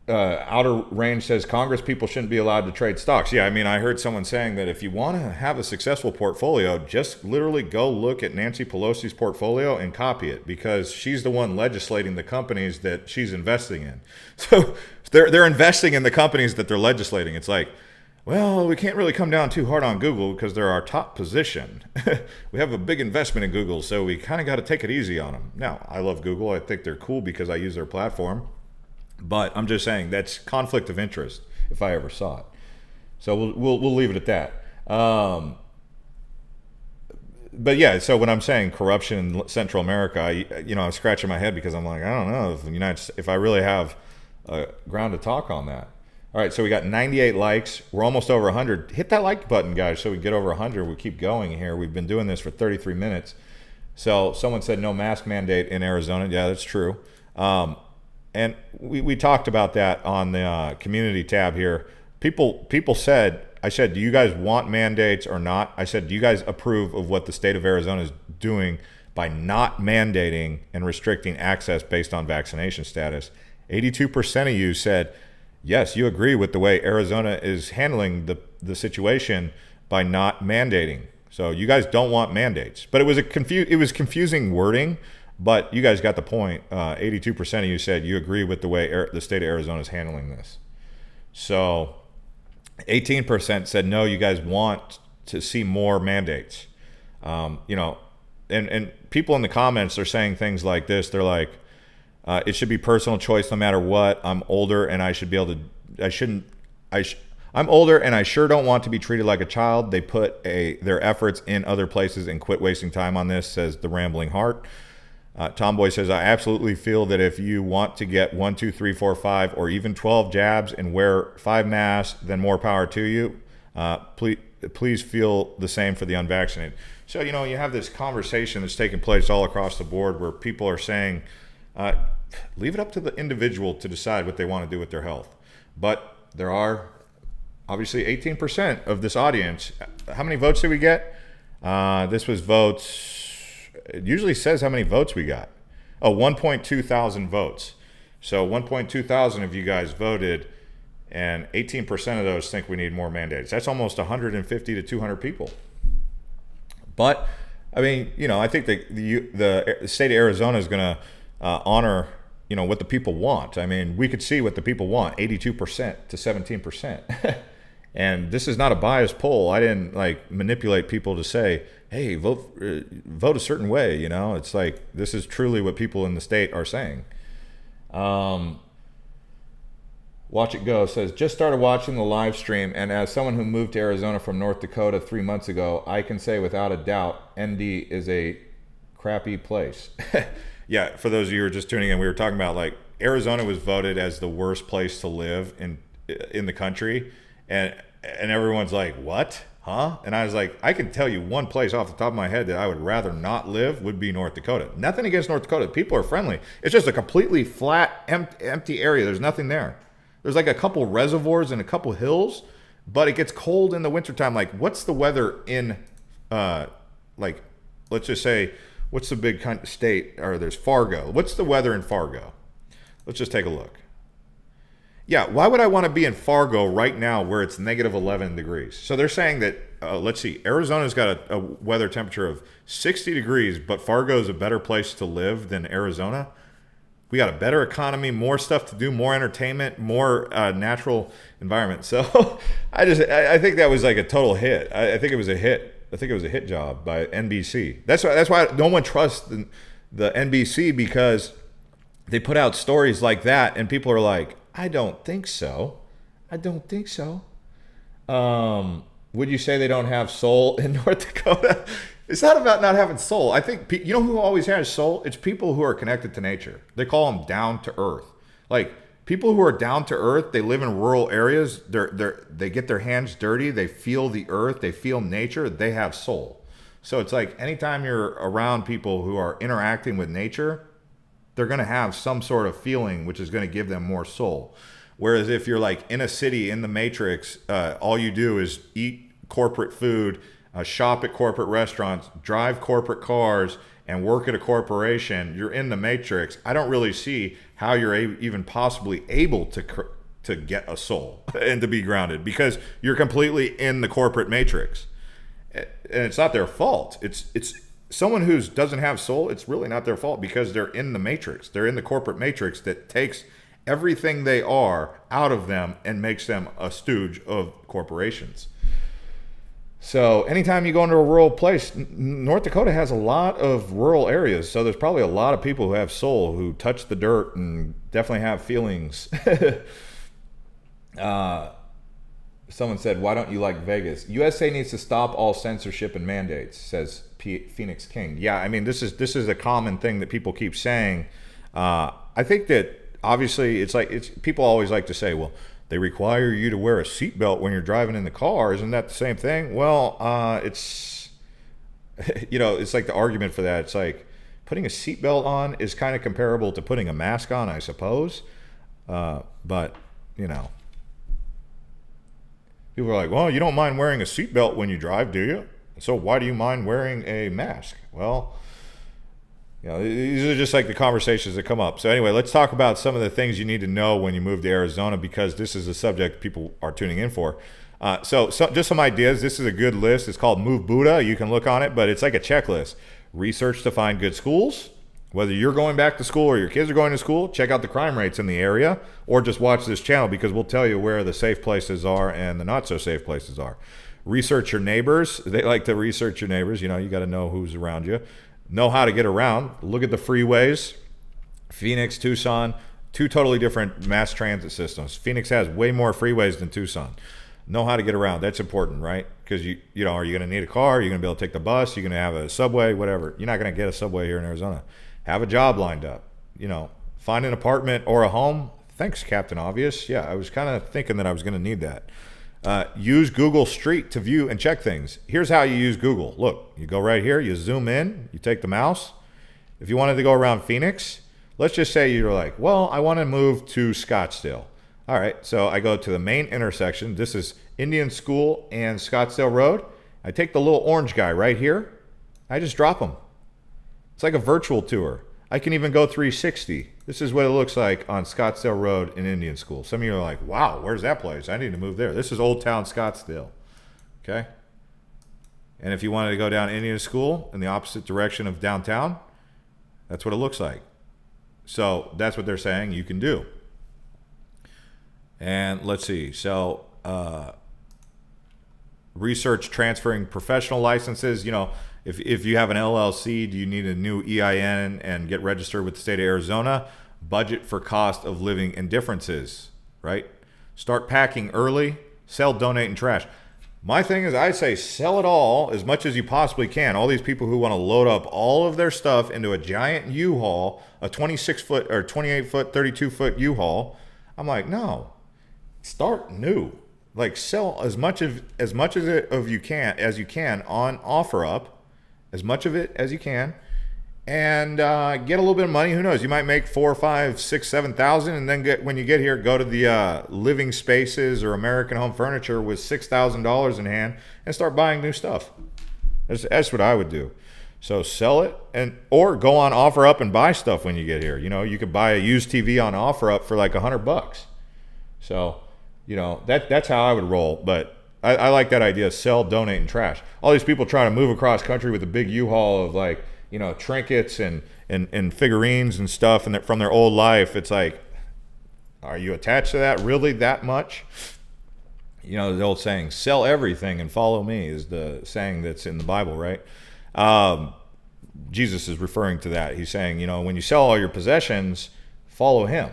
Outer Range says Congress people shouldn't be allowed to trade stocks. Yeah, I mean, I heard someone saying that if you want to have a successful portfolio, just literally go look at Nancy Pelosi's portfolio and copy it, because she's the one legislating the companies that she's investing in. So they're investing in the companies that they're legislating. It's like, well, we can't really come down too hard on Google because they're our top position. We have a big investment in Google, so we kind of got to take it easy on them. Now, I love Google. I think they're cool because I use their platform. But I'm just saying that's conflict of interest if I ever saw it. So we'll leave it at that. But yeah, so when I'm saying corruption in Central America, I'm scratching my head because I'm like, I don't know if I really have ground to talk on that. All right, so we got 98 likes. We're almost over 100. Hit that like button, guys, so we get over 100. We keep going here. We've been doing this for 33 minutes. So someone said no mask mandate in Arizona. Yeah, that's true. And we talked about that on the community tab here. People said, I said, do you guys want mandates or not? I said, do you guys approve of what the state of Arizona is doing by not mandating and restricting access based on vaccination status? 82% of you said, yes, you agree with the way Arizona is handling the situation by not mandating. So you guys don't want mandates. But it was confusing wording. But you guys got the point. 82% of you said you agree with the way the state of Arizona is handling this. So 18% said no, you guys want to see more mandates. And people in the comments are saying things like this. They're like, it should be personal choice no matter what. I'm older and I should be able to. I'm older and I sure don't want to be treated like a child. They put their efforts in other places and quit wasting time on this, says the Rambling Heart. Tomboy says, I absolutely feel that if you want to get 1, 2, 3, 4, 5, or even 12 jabs and wear 5 masks, then more power to you. Please feel the same for the unvaccinated. So, you have this conversation that's taking place all across the board where people are saying, leave it up to the individual to decide what they want to do with their health. But there are obviously 18% of this audience. How many votes did we get? This was votes. It usually says how many votes we got. Oh, 1.2 thousand votes. So 1.2 thousand of you guys voted, and 18% of those think we need more mandates. That's almost 150 to 200 people. But, I mean, I think the state of Arizona is going to honor, what the people want. I mean, we could see what the people want, 82% to 17%. And this is not a biased poll. I didn't manipulate people to say, hey, vote a certain way. It's like, this is truly what people in the state are saying. Watch It Go says, just started watching the live stream, and as someone who moved to Arizona from North Dakota 3 months ago, I can say without a doubt, ND is a crappy place. Yeah, for those of you who are just tuning in, we were talking about Arizona was voted as the worst place to live in the country, and everyone's like, what? Huh? And I was like, I can tell you one place off the top of my head that I would rather not live would be North Dakota. Nothing against North Dakota. People are friendly. It's just a completely flat, empty area. There's nothing there. There's a couple reservoirs and a couple hills, but it gets cold in the wintertime. What's the weather in, let's just say, what's the big kind of state? Or there's Fargo. What's the weather in Fargo? Let's just take a look. Yeah, why would I want to be in Fargo right now where it's negative 11 degrees? So they're saying that, let's see, Arizona's got a weather temperature of 60 degrees, but Fargo is a better place to live than Arizona. We got a better economy, more stuff to do, more entertainment, more natural environment. So I think that was a total hit. I think it was a hit. I think it was a hit job by NBC. That's why no one trusts the NBC, because they put out stories like that and people are like, I don't think so. I don't think so. Would you say they don't have soul in North Dakota? It's not about not having soul. I think, who always has soul? It's people who are connected to nature. They call them down to earth. People who are down to earth, they live in rural areas. They get their hands dirty. They feel the earth. They feel nature. They have soul. So it's anytime you're around people who are interacting with nature, they're going to have some sort of feeling which is going to give them more soul. Whereas if you're in a city in the Matrix, all you do is eat corporate food, shop at corporate restaurants, drive corporate cars, and work at a corporation, you're in the Matrix. I don't really see how you're even possibly able to get a soul and to be grounded, because you're completely in the corporate Matrix. And it's not their fault. It's someone who doesn't have soul. It's really not their fault, because they're in the Matrix. They're in the corporate Matrix that takes everything they are out of them and makes them a stooge of corporations. So anytime you go into a rural place, North Dakota has a lot of rural areas. So there's probably a lot of people who have soul, who touch the dirt and definitely have feelings. Someone said, why don't you like Vegas? USA needs to stop all censorship and mandates, says Phoenix King. Yeah, I mean, this is a common thing that people keep saying. I think that obviously it's people always like to say, well, they require you to wear a seatbelt when you're driving in the car. Isn't that the same thing? Well, it's, it's the argument for that. It's putting a seatbelt on is kind of comparable to putting a mask on, I suppose. But, people are like, well, you don't mind wearing a seatbelt when you drive, do you? So why do you mind wearing a mask? Well, these are just the conversations that come up. So anyway, let's talk about some of the things you need to know when you move to Arizona, because this is a subject people are tuning in for. So just some ideas. This is a good list. It's called Move Buddha. You can look on it, but it's like a checklist. Research to find good schools. Whether you're going back to school or your kids are going to school, check out the crime rates in the area, or just watch this channel, because we'll tell you where the safe places are and the not so safe places are. Research your neighbors. They like to research your neighbors. You got to know who's around you. Know how to get around. Look at the freeways. Phoenix, Tucson, two totally different mass transit systems. Phoenix has way more freeways than Tucson. know how to get around. That's important, right? Because you know, are you going to need a car? Are you going to be able to take the bus? Are you going to have a subway? Whatever. You're not going to get a subway here in Arizona. Have a job lined up. You know, find an apartment or a home. Thanks, Captain Obvious. Yeah, I was kind of thinking that I was going to need that. Use Google Street to view and check things. Here's how you use Google. Look, you go right here, you zoom in, you take the mouse. If you wanted to go around Phoenix, let's just say you're like, well, I want to move to Scottsdale. All right, so I go to the main intersection. This is Indian School and Scottsdale Road. I take the little orange guy right here. I just drop him. It's like a virtual tour. I can even go 360. This is what it looks like on Scottsdale Road in Indian School. Some of you are like, wow, where's that place? I need to move there. This is Old Town Scottsdale. Okay? And if you wanted to go down Indian School in the opposite direction of downtown, that's what it looks like. So that's what they're saying you can do. And let's see. So research transferring professional licenses. You know, if you have an LLC, do you need a new EIN and get registered with the state of Arizona? Budget for cost of living and differences, right? Start packing early, sell, donate, and trash. My thing is, I say sell it all as much as you possibly can. All these people who want to load up all of their stuff into a giant U-Haul, a 26-foot or 28-foot, 32-foot U-Haul. I'm like, no, start new. Like sell as much as you can on OfferUp. As much of it as you can, and get a little bit of money. Who knows? You might make 4, 5, 6, 7,000, and then when you get here, go to the Living Spaces or American Home Furniture with $6,000 in hand and start buying new stuff. That's what I would do. So sell it, or go on OfferUp and buy stuff when you get here. You know, you could buy a used TV on OfferUp for like $100. So, you know, that's how I would roll, but. I like that idea. Sell, donate, and trash. All these people trying to move across country with a big U-Haul of like, you know, trinkets and figurines and stuff and from their old life. It's like, are you attached to that really that much? You know, the old saying, sell everything and follow me is the saying that's in the Bible, right? Jesus is referring to that. He's saying, you know, when you sell all your possessions, follow him.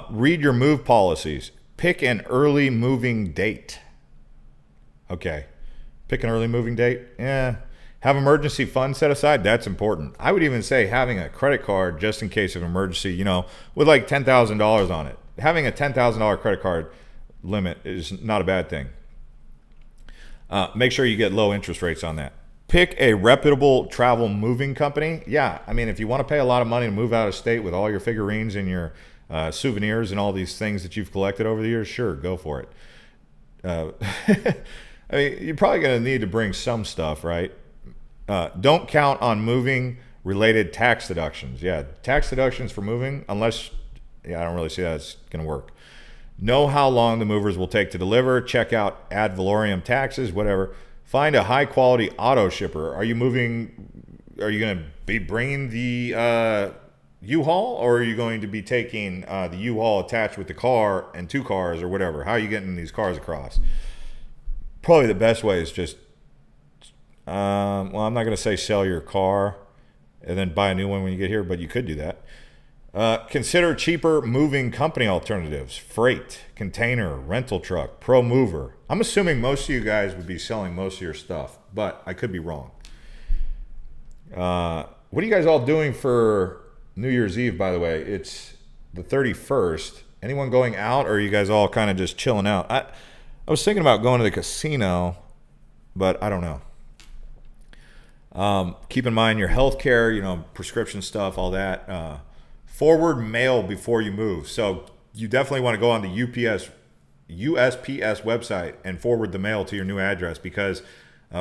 Read your move policies. Pick an early moving date. Okay, pick an early moving date. Yeah, have emergency funds set aside. That's important. I would even say having a credit card just in case of emergency, you know, with like $10,000 on it. Having a $10,000 credit card limit is not a bad thing. Make sure you get low interest rates on that. Pick a reputable travel moving company. Yeah, I mean, if you want to pay a lot of money to move out of state with all your figurines and your souvenirs and all these things that you've collected over the years, sure, go for it. I mean, you're probably going to need to bring some stuff, right? Don't count on moving related tax deductions. Yeah, tax deductions for moving, unless, yeah, I don't really see that's going to work. Know how long the movers will take to deliver. Check out ad valorem taxes, whatever. Find a high quality auto shipper. Are you going to be bringing the U-Haul, or are you going to be taking the U-Haul attached with the car and 2 cars or whatever? How are you getting these cars across? Probably the best way is just, well, I'm not going to say sell your car and then buy a new one when you get here, but you could do that. Consider cheaper moving company alternatives. Freight, container, rental truck, pro mover. I'm assuming most of you guys would be selling most of your stuff, but I could be wrong. What are you guys all doing for New Year's Eve, by the way? It's the 31st. Anyone going out, or are you guys all kind of just chilling out? I was thinking about going to the casino, but I don't know. Keep in mind your health care, you know, prescription stuff, all that. Forward mail before you move. So you definitely want to go on the USPS website and forward the mail to your new address, because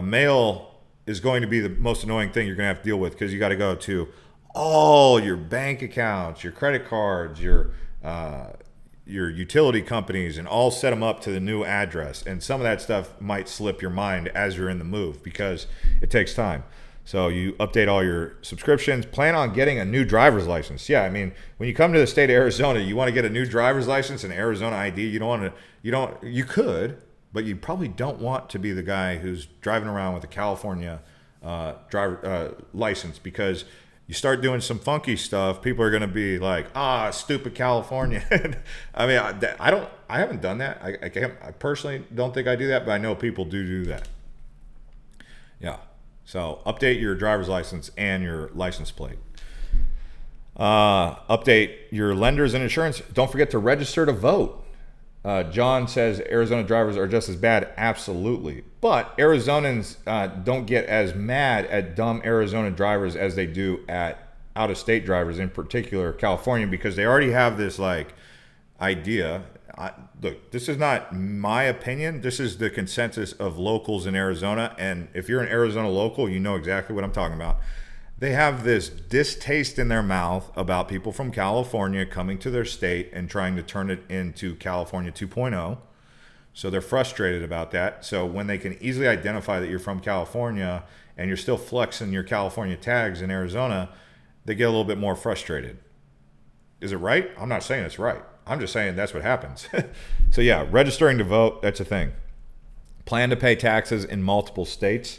mail is going to be the most annoying thing you're going to have to deal with, because you got to go to all your bank accounts, your credit cards, your utility companies, and all set them up to the new address. And some of that stuff might slip your mind as you're in the move, because it takes time. So you update all your subscriptions. Plan on getting a new driver's license. Yeah, I mean, when you come to the state of Arizona, you want to get a new driver's license and Arizona ID. You could, but you probably don't want to be the guy who's driving around with a California driver license, because You start doing some funky stuff, people are going to be like, stupid California. I mean, I haven't done that. I personally don't think I do that, but I know people do that. Yeah. So update your driver's license and your license plate. Update your lenders and insurance. Don't forget to register to vote. John says Arizona drivers are just as bad. Absolutely. But Arizonans don't get as mad at dumb Arizona drivers as they do at out-of-state drivers, in particular California, because they already have this like idea. Look, this is not my opinion. This is the consensus of locals in Arizona. And if you're an Arizona local, you know exactly what I'm talking about. They have this distaste in their mouth about people from California coming to their state and trying to turn it into California 2.0. So they're frustrated about that. So when they can easily identify that you're from California and you're still flexing your California tags in Arizona, they get a little bit more frustrated. Is it right? I'm not saying it's right. I'm just saying that's what happens. So yeah, registering to vote, that's a thing. Plan to pay taxes in multiple states.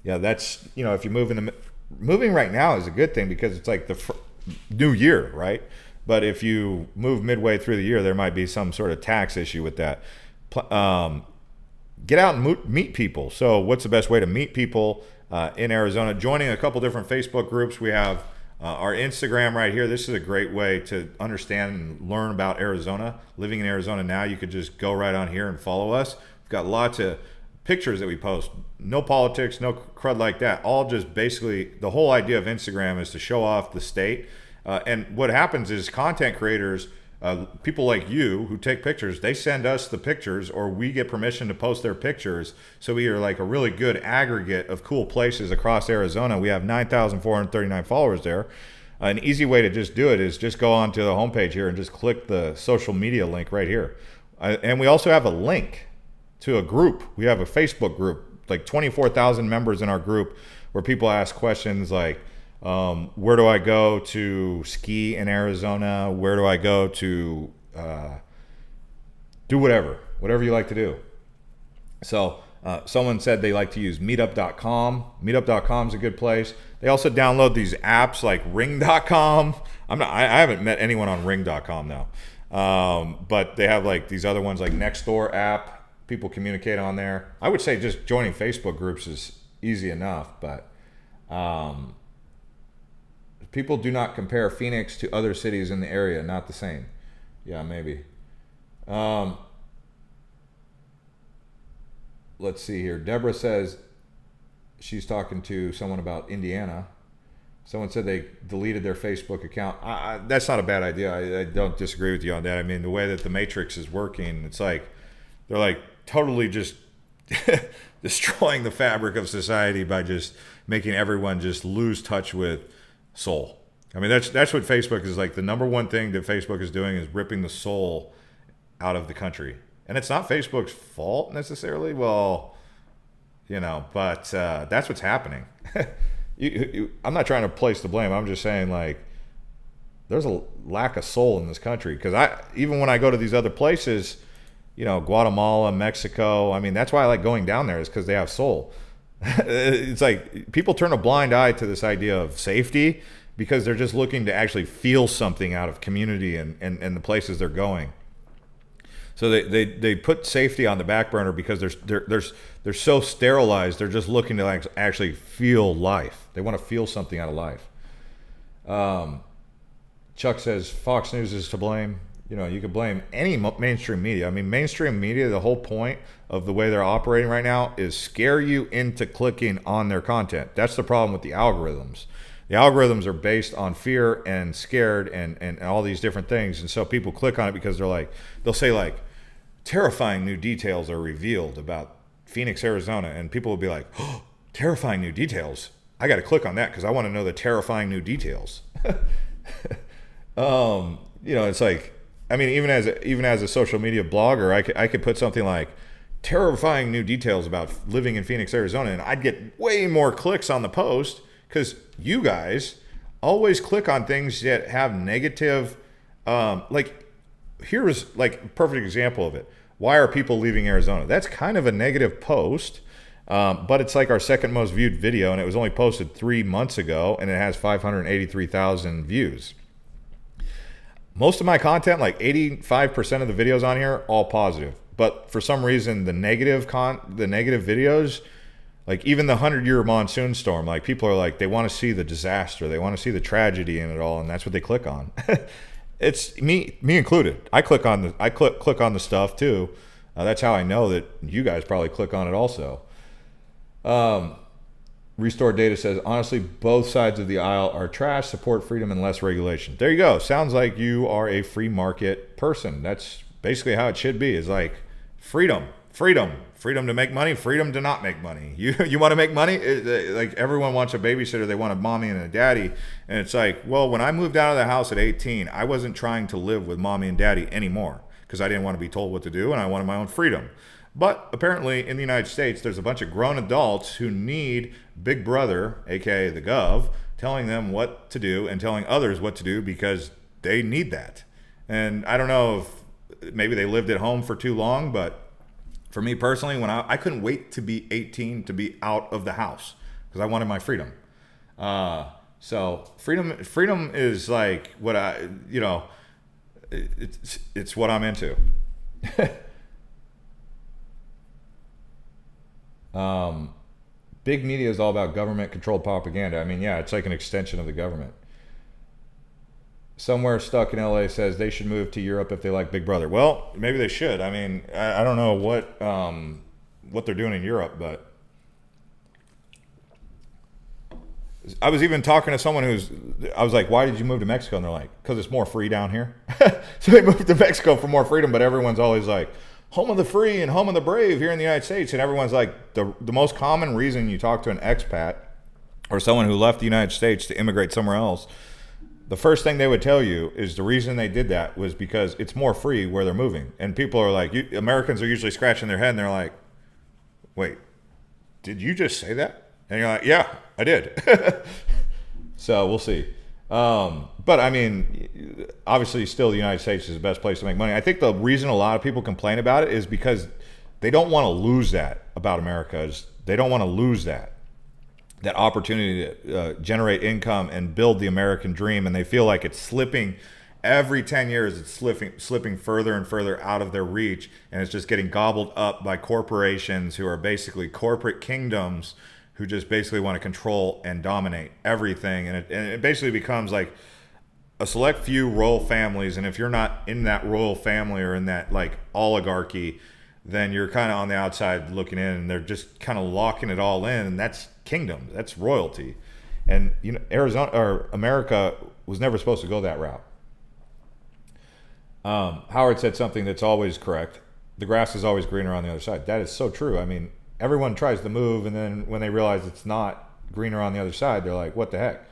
Yeah, that's, if you move in the... Moving right now is a good thing because it's like the new year, right? But if you move midway through the year, there might be some sort of tax issue with that. Get out and meet people. So what's the best way to meet people in Arizona? Joining a couple different Facebook groups. We have our Instagram right here. This is a great way to understand and learn about Arizona. Living in Arizona now, you could just go right on here and follow us. We've got lots of pictures that we post. No politics, no crud like that. All just basically, the whole idea of Instagram is to show off the state. And what happens is content creators, people like you who take pictures, they send us the pictures or we get permission to post their pictures. So we are like a really good aggregate of cool places across Arizona. We have 9,439 followers there. An easy way to just do it is just go onto the homepage here and just click the social media link right here. And we also have a link to a group. We have a Facebook group, like 24,000 members in our group, where people ask questions like, where do I go to ski in Arizona? Where do I go to do whatever you like to do? So someone said they like to use meetup.com. Meetup.com is a good place. They also download these apps like ring.com. I haven't met anyone on ring.com now. But they have like these other ones like Nextdoor app. People communicate on there. I would say just joining Facebook groups is easy enough, but people do not compare Phoenix to other cities in the area. Not the same. Yeah, maybe. Let's see here. Deborah says she's talking to someone about Indiana. Someone said they deleted their Facebook account. That's not a bad idea. I don't disagree with you on that. I mean, the way that the Matrix is working, it's like they're like totally just destroying the fabric of society by just making everyone just lose touch with soul. I mean, that's what Facebook is like. The number one thing that Facebook is doing is ripping the soul out of the country. And it's not Facebook's fault necessarily. Well, but that's what's happening. I'm not trying to place the blame. I'm just saying, like, there's a lack of soul in this country. Because even when I go to these other places, Guatemala, Mexico, I mean, that's why I like going down there, is because they have soul. It's like people turn a blind eye to this idea of safety because they're just looking to actually feel something out of community and the places they're going. So they put safety on the back burner because they're so sterilized. They're just looking to actually feel life. They want to feel something out of life. Chuck says Fox News is to blame. You could blame any mainstream media. I mean, mainstream media, the whole point of the way they're operating right now is scare you into clicking on their content. That's the problem with the algorithms. The algorithms are based on fear and scared and all these different things. And so people click on it because they'll say terrifying new details are revealed about Phoenix, Arizona. And people will be like, oh, terrifying new details. I got to click on that because I want to know the terrifying new details. It's like, I mean, even as a social media blogger, I could put something like terrifying new details about living in Phoenix, Arizona, and I'd get way more clicks on the post because you guys always click on things that have negative, here's like a perfect example of it. Why are people leaving Arizona? That's kind of a negative post. But it's like our second most viewed video, and it was only posted 3 months ago, and it has 583,000 views. Most of my content, like 85% of the videos on here, all positive. But for some reason, the negative videos, like even the 100-year monsoon storm, like people are like, they want to see the disaster, they want to see the tragedy in it all, and that's what they click on. It's me included. I click on the stuff too. That's how I know that you guys probably click on it also. Restore Data says, honestly, both sides of the aisle are trash, support freedom and less regulation. There you go. Sounds like you are a free market person. That's basically how it should be. It's like freedom to make money, freedom to not make money. You want to make money? Like everyone wants a babysitter. They want a mommy and a daddy. And it's like, well, when I moved out of the house at 18, I wasn't trying to live with mommy and daddy anymore because I didn't want to be told what to do and I wanted my own freedom. But apparently in the United States, there's a bunch of grown adults who need Big Brother, aka the Gov, telling them what to do and telling others what to do because they need that. And I don't know if maybe they lived at home for too long, but for me personally, when I couldn't wait to be 18 to be out of the house because I wanted my freedom. So freedom is like what it's what I'm into. Big media is all about government-controlled propaganda. I mean, yeah, it's like an extension of the government. Somewhere stuck in LA says they should move to Europe if they like Big Brother. Well, maybe they should. I mean, I don't know what they're doing in Europe, but I was even talking to someone I was like, why did you move to Mexico? And they're like, because it's more free down here. So they moved to Mexico for more freedom, but everyone's always like, home of the free and home of the brave here in the United States. And everyone's like, the most common reason you talk to an expat or someone who left the United States to immigrate somewhere else, the first thing they would tell you is the reason they did that was because it's more free where they're moving. And people are like, Americans are usually scratching their head and they're like, wait, did you just say that? And you're like, yeah, I did. So we'll see. But I mean, obviously still the United States is the best place to make money. I think the reason a lot of people complain about it is because they don't want to lose that about America. Is they don't want to lose that opportunity to generate income and build the American dream. And they feel like it's slipping every 10 years. It's slipping further and further out of their reach. And it's just getting gobbled up by corporations who are basically corporate kingdoms who just basically want to control and dominate everything. And it basically becomes like a select few royal families. And if you're not in that royal family or in that like oligarchy, then you're kind of on the outside looking in and they're just kind of locking it all in. And that's kingdom, that's royalty. And you know, Arizona or America was never supposed to go that route. Howard said something that's always correct. The grass is always greener on the other side. That is so true. I mean, everyone tries to move, and then when they realize it's not greener on the other side, they're like, what the heck?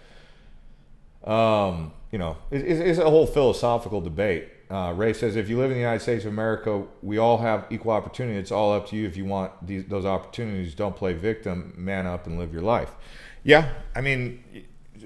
You know, it's a whole philosophical debate. Ray says, if you live in the United States of America, we all have equal opportunity. It's all up to you if you want those opportunities. Don't play victim, man up and live your life. Yeah, I mean,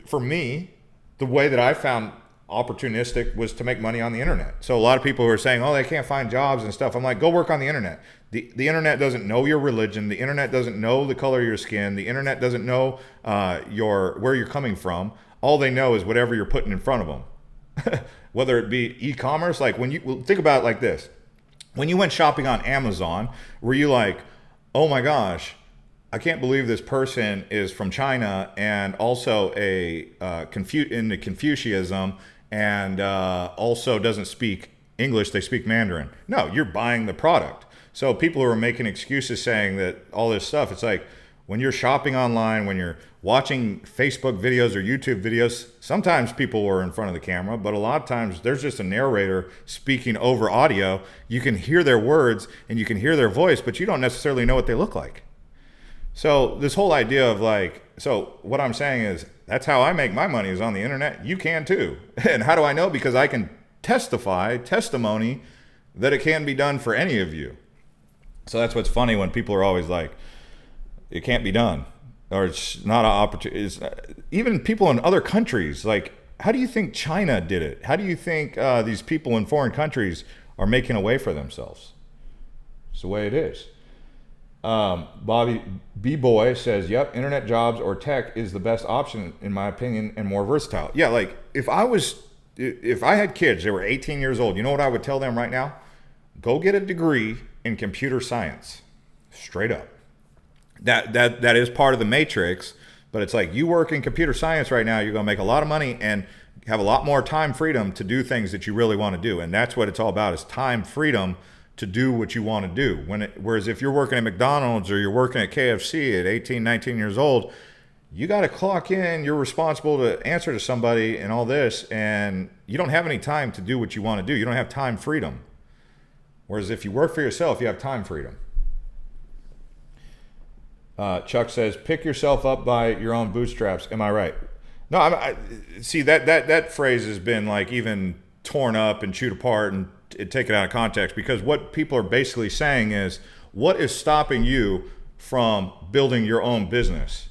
for me, the way that I found opportunistic was to make money on the internet. So a lot of people who are saying, oh, they can't find jobs and stuff. I'm like, go work on the internet. The internet doesn't know your religion. The internet doesn't know the color of your skin. The internet doesn't know where you're coming from. All they know is whatever you're putting in front of them. Whether it be e-commerce, like when you think about it like this, when you went shopping on Amazon, were you like, oh my gosh, I can't believe this person is from China and also into Confucianism and also doesn't speak English, they speak Mandarin. No, you're buying the product. So people who are making excuses saying that all this stuff, it's like when you're shopping online, when you're watching Facebook videos or YouTube videos, sometimes people are in front of the camera, but a lot of times there's just a narrator speaking over audio. You can hear their words and you can hear their voice, but you don't necessarily know what they look like. So this whole idea of like, so what I'm saying is that's how I make my money is on the internet. You can too. And how do I know? Because I can testimony that it can be done for any of you. So that's what's funny when people are always like, it can't be done, or it's not an opportunity. Even people in other countries, like, how do you think China did it? How do you think these people in foreign countries are making a way for themselves? It's the way it is. Bobby B-Boy says, yep, internet jobs or tech is the best option, in my opinion, and more versatile. Yeah, like if I had kids, they were 18 years old, you know what I would tell them right now? Go get a degree in computer science. Straight up. That is part of the matrix, but it's like you work in computer science right now, you're going to make a lot of money and have a lot more time freedom to do things that you really want to do. And that's what it's all about, is time freedom to do what you want to do. Whereas if you're working at McDonald's or you're working at KFC at 18, 19 years old, you got to clock in, you're responsible to answer to somebody and all this, and you don't have any time to do what you want to do. You don't have time freedom. Whereas if you work for yourself, you have time freedom. Chuck says, pick yourself up by your own bootstraps. Am I right? No, I see that phrase has been like even torn up and chewed apart and taken out of context, because what people are basically saying is, what is stopping you from building your own business?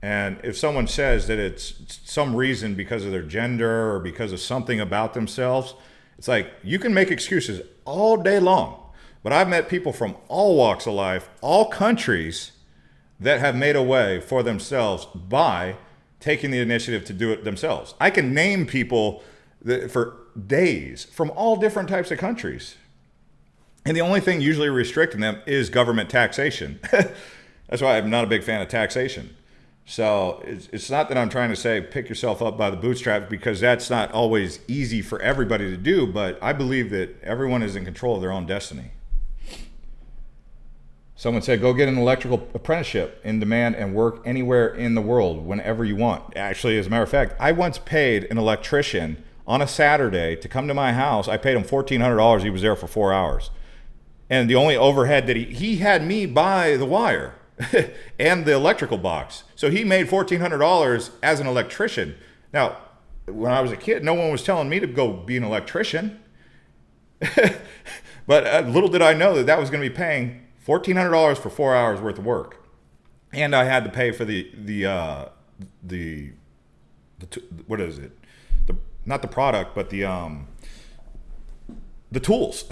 And if someone says that it's some reason because of their gender or because of something about themselves, it's like, you can make excuses all day long. But I've met people from all walks of life, all countries, that have made a way for themselves by taking the initiative to do it themselves. I can name people for days from all different types of countries. And the only thing usually restricting them is government taxation. That's why I'm not a big fan of taxation. So it's not that I'm trying to say pick yourself up by the bootstraps, because that's not always easy for everybody to do, but I believe that everyone is in control of their own destiny. Someone said, go get an electrical apprenticeship, in demand, and work anywhere in the world whenever you want. Actually, as a matter of fact, I once paid an electrician on a Saturday to come to my house. I paid him $1,400. He was there for 4 hours. And the only overhead that he had me buy the wire and the electrical box. So he made $1,400 as an electrician. Now, when I was a kid, no one was telling me to go be an electrician. But little did I know that was going to be paying $1,400 for 4 hours worth of work. And I had to pay for the what is it? Not the product, but the tools.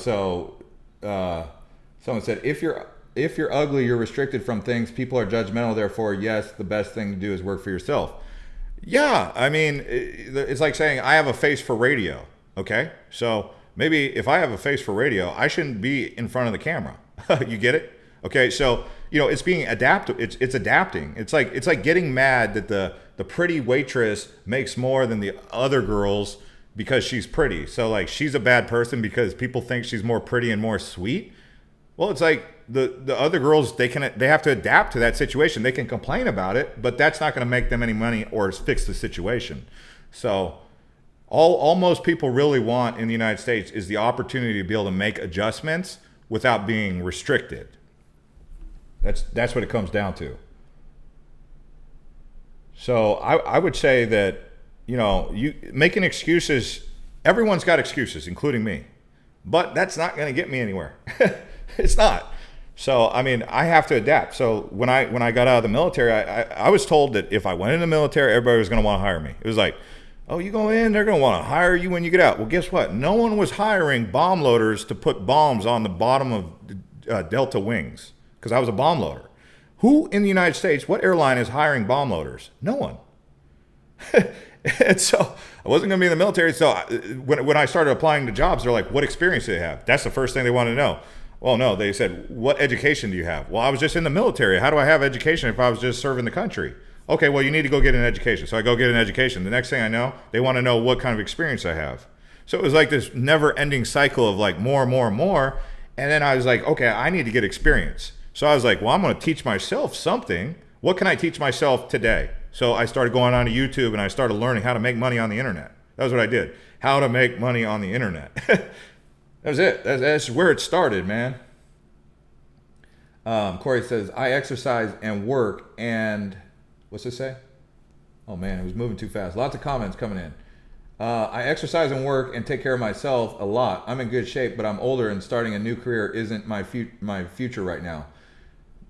So someone said, if you're ugly, you're restricted from things. People are judgmental. Therefore, yes, the best thing to do is work for yourself. Yeah, I mean, it's like saying I have a face for radio. Okay, so maybe if I have a face for radio, I shouldn't be in front of the camera. You get it? Okay, so it's being adaptive. It's adapting. It's like getting mad that the pretty waitress makes more than the other girls because she's pretty. So like she's a bad person because people think she's more pretty and more sweet. Well, it's like the other girls, they have to adapt to that situation. They can complain about it, but that's not going to make them any money or fix the situation. So all most people really want in the United States is the opportunity to be able to make adjustments without being restricted. That's what it comes down to. So I would say that, you making excuses, everyone's got excuses, including me, but that's not going to get me anywhere. It's not. So, I mean, I have to adapt. So when I got out of the military, I was told that if I went in the military, everybody was going to want to hire me. It was like, oh, you go in, they're going to want to hire you when you get out. Well, guess what? No one was hiring bomb loaders to put bombs on the bottom of Delta wings, because I was a bomb loader. Who in the United States, what airline is hiring bomb loaders? No one. And so I wasn't going to be in the military. So when I started applying to jobs, they're like, what experience do they have? That's the first thing they want to know. Well, no, they said, what education do you have? Well, I was just in the military. How do I have education if I was just serving the country? Okay, well, you need to go get an education. So I go get an education. The next thing I know, they want to know what kind of experience I have. So it was like this never-ending cycle of like more and more and more. And then I was like, okay, I need to get experience. So I was like, well, I'm going to teach myself something. What can I teach myself today? So I started going on to YouTube and I started learning how to make money on the internet. That was what I did. How to make money on the internet. That was it. That's where it started, man. Corey says, I exercise and work and... What's this say? Oh, man, it was moving too fast. Lots of comments coming in. I exercise and work and take care of myself a lot. I'm in good shape, but I'm older and starting a new career isn't my future right now.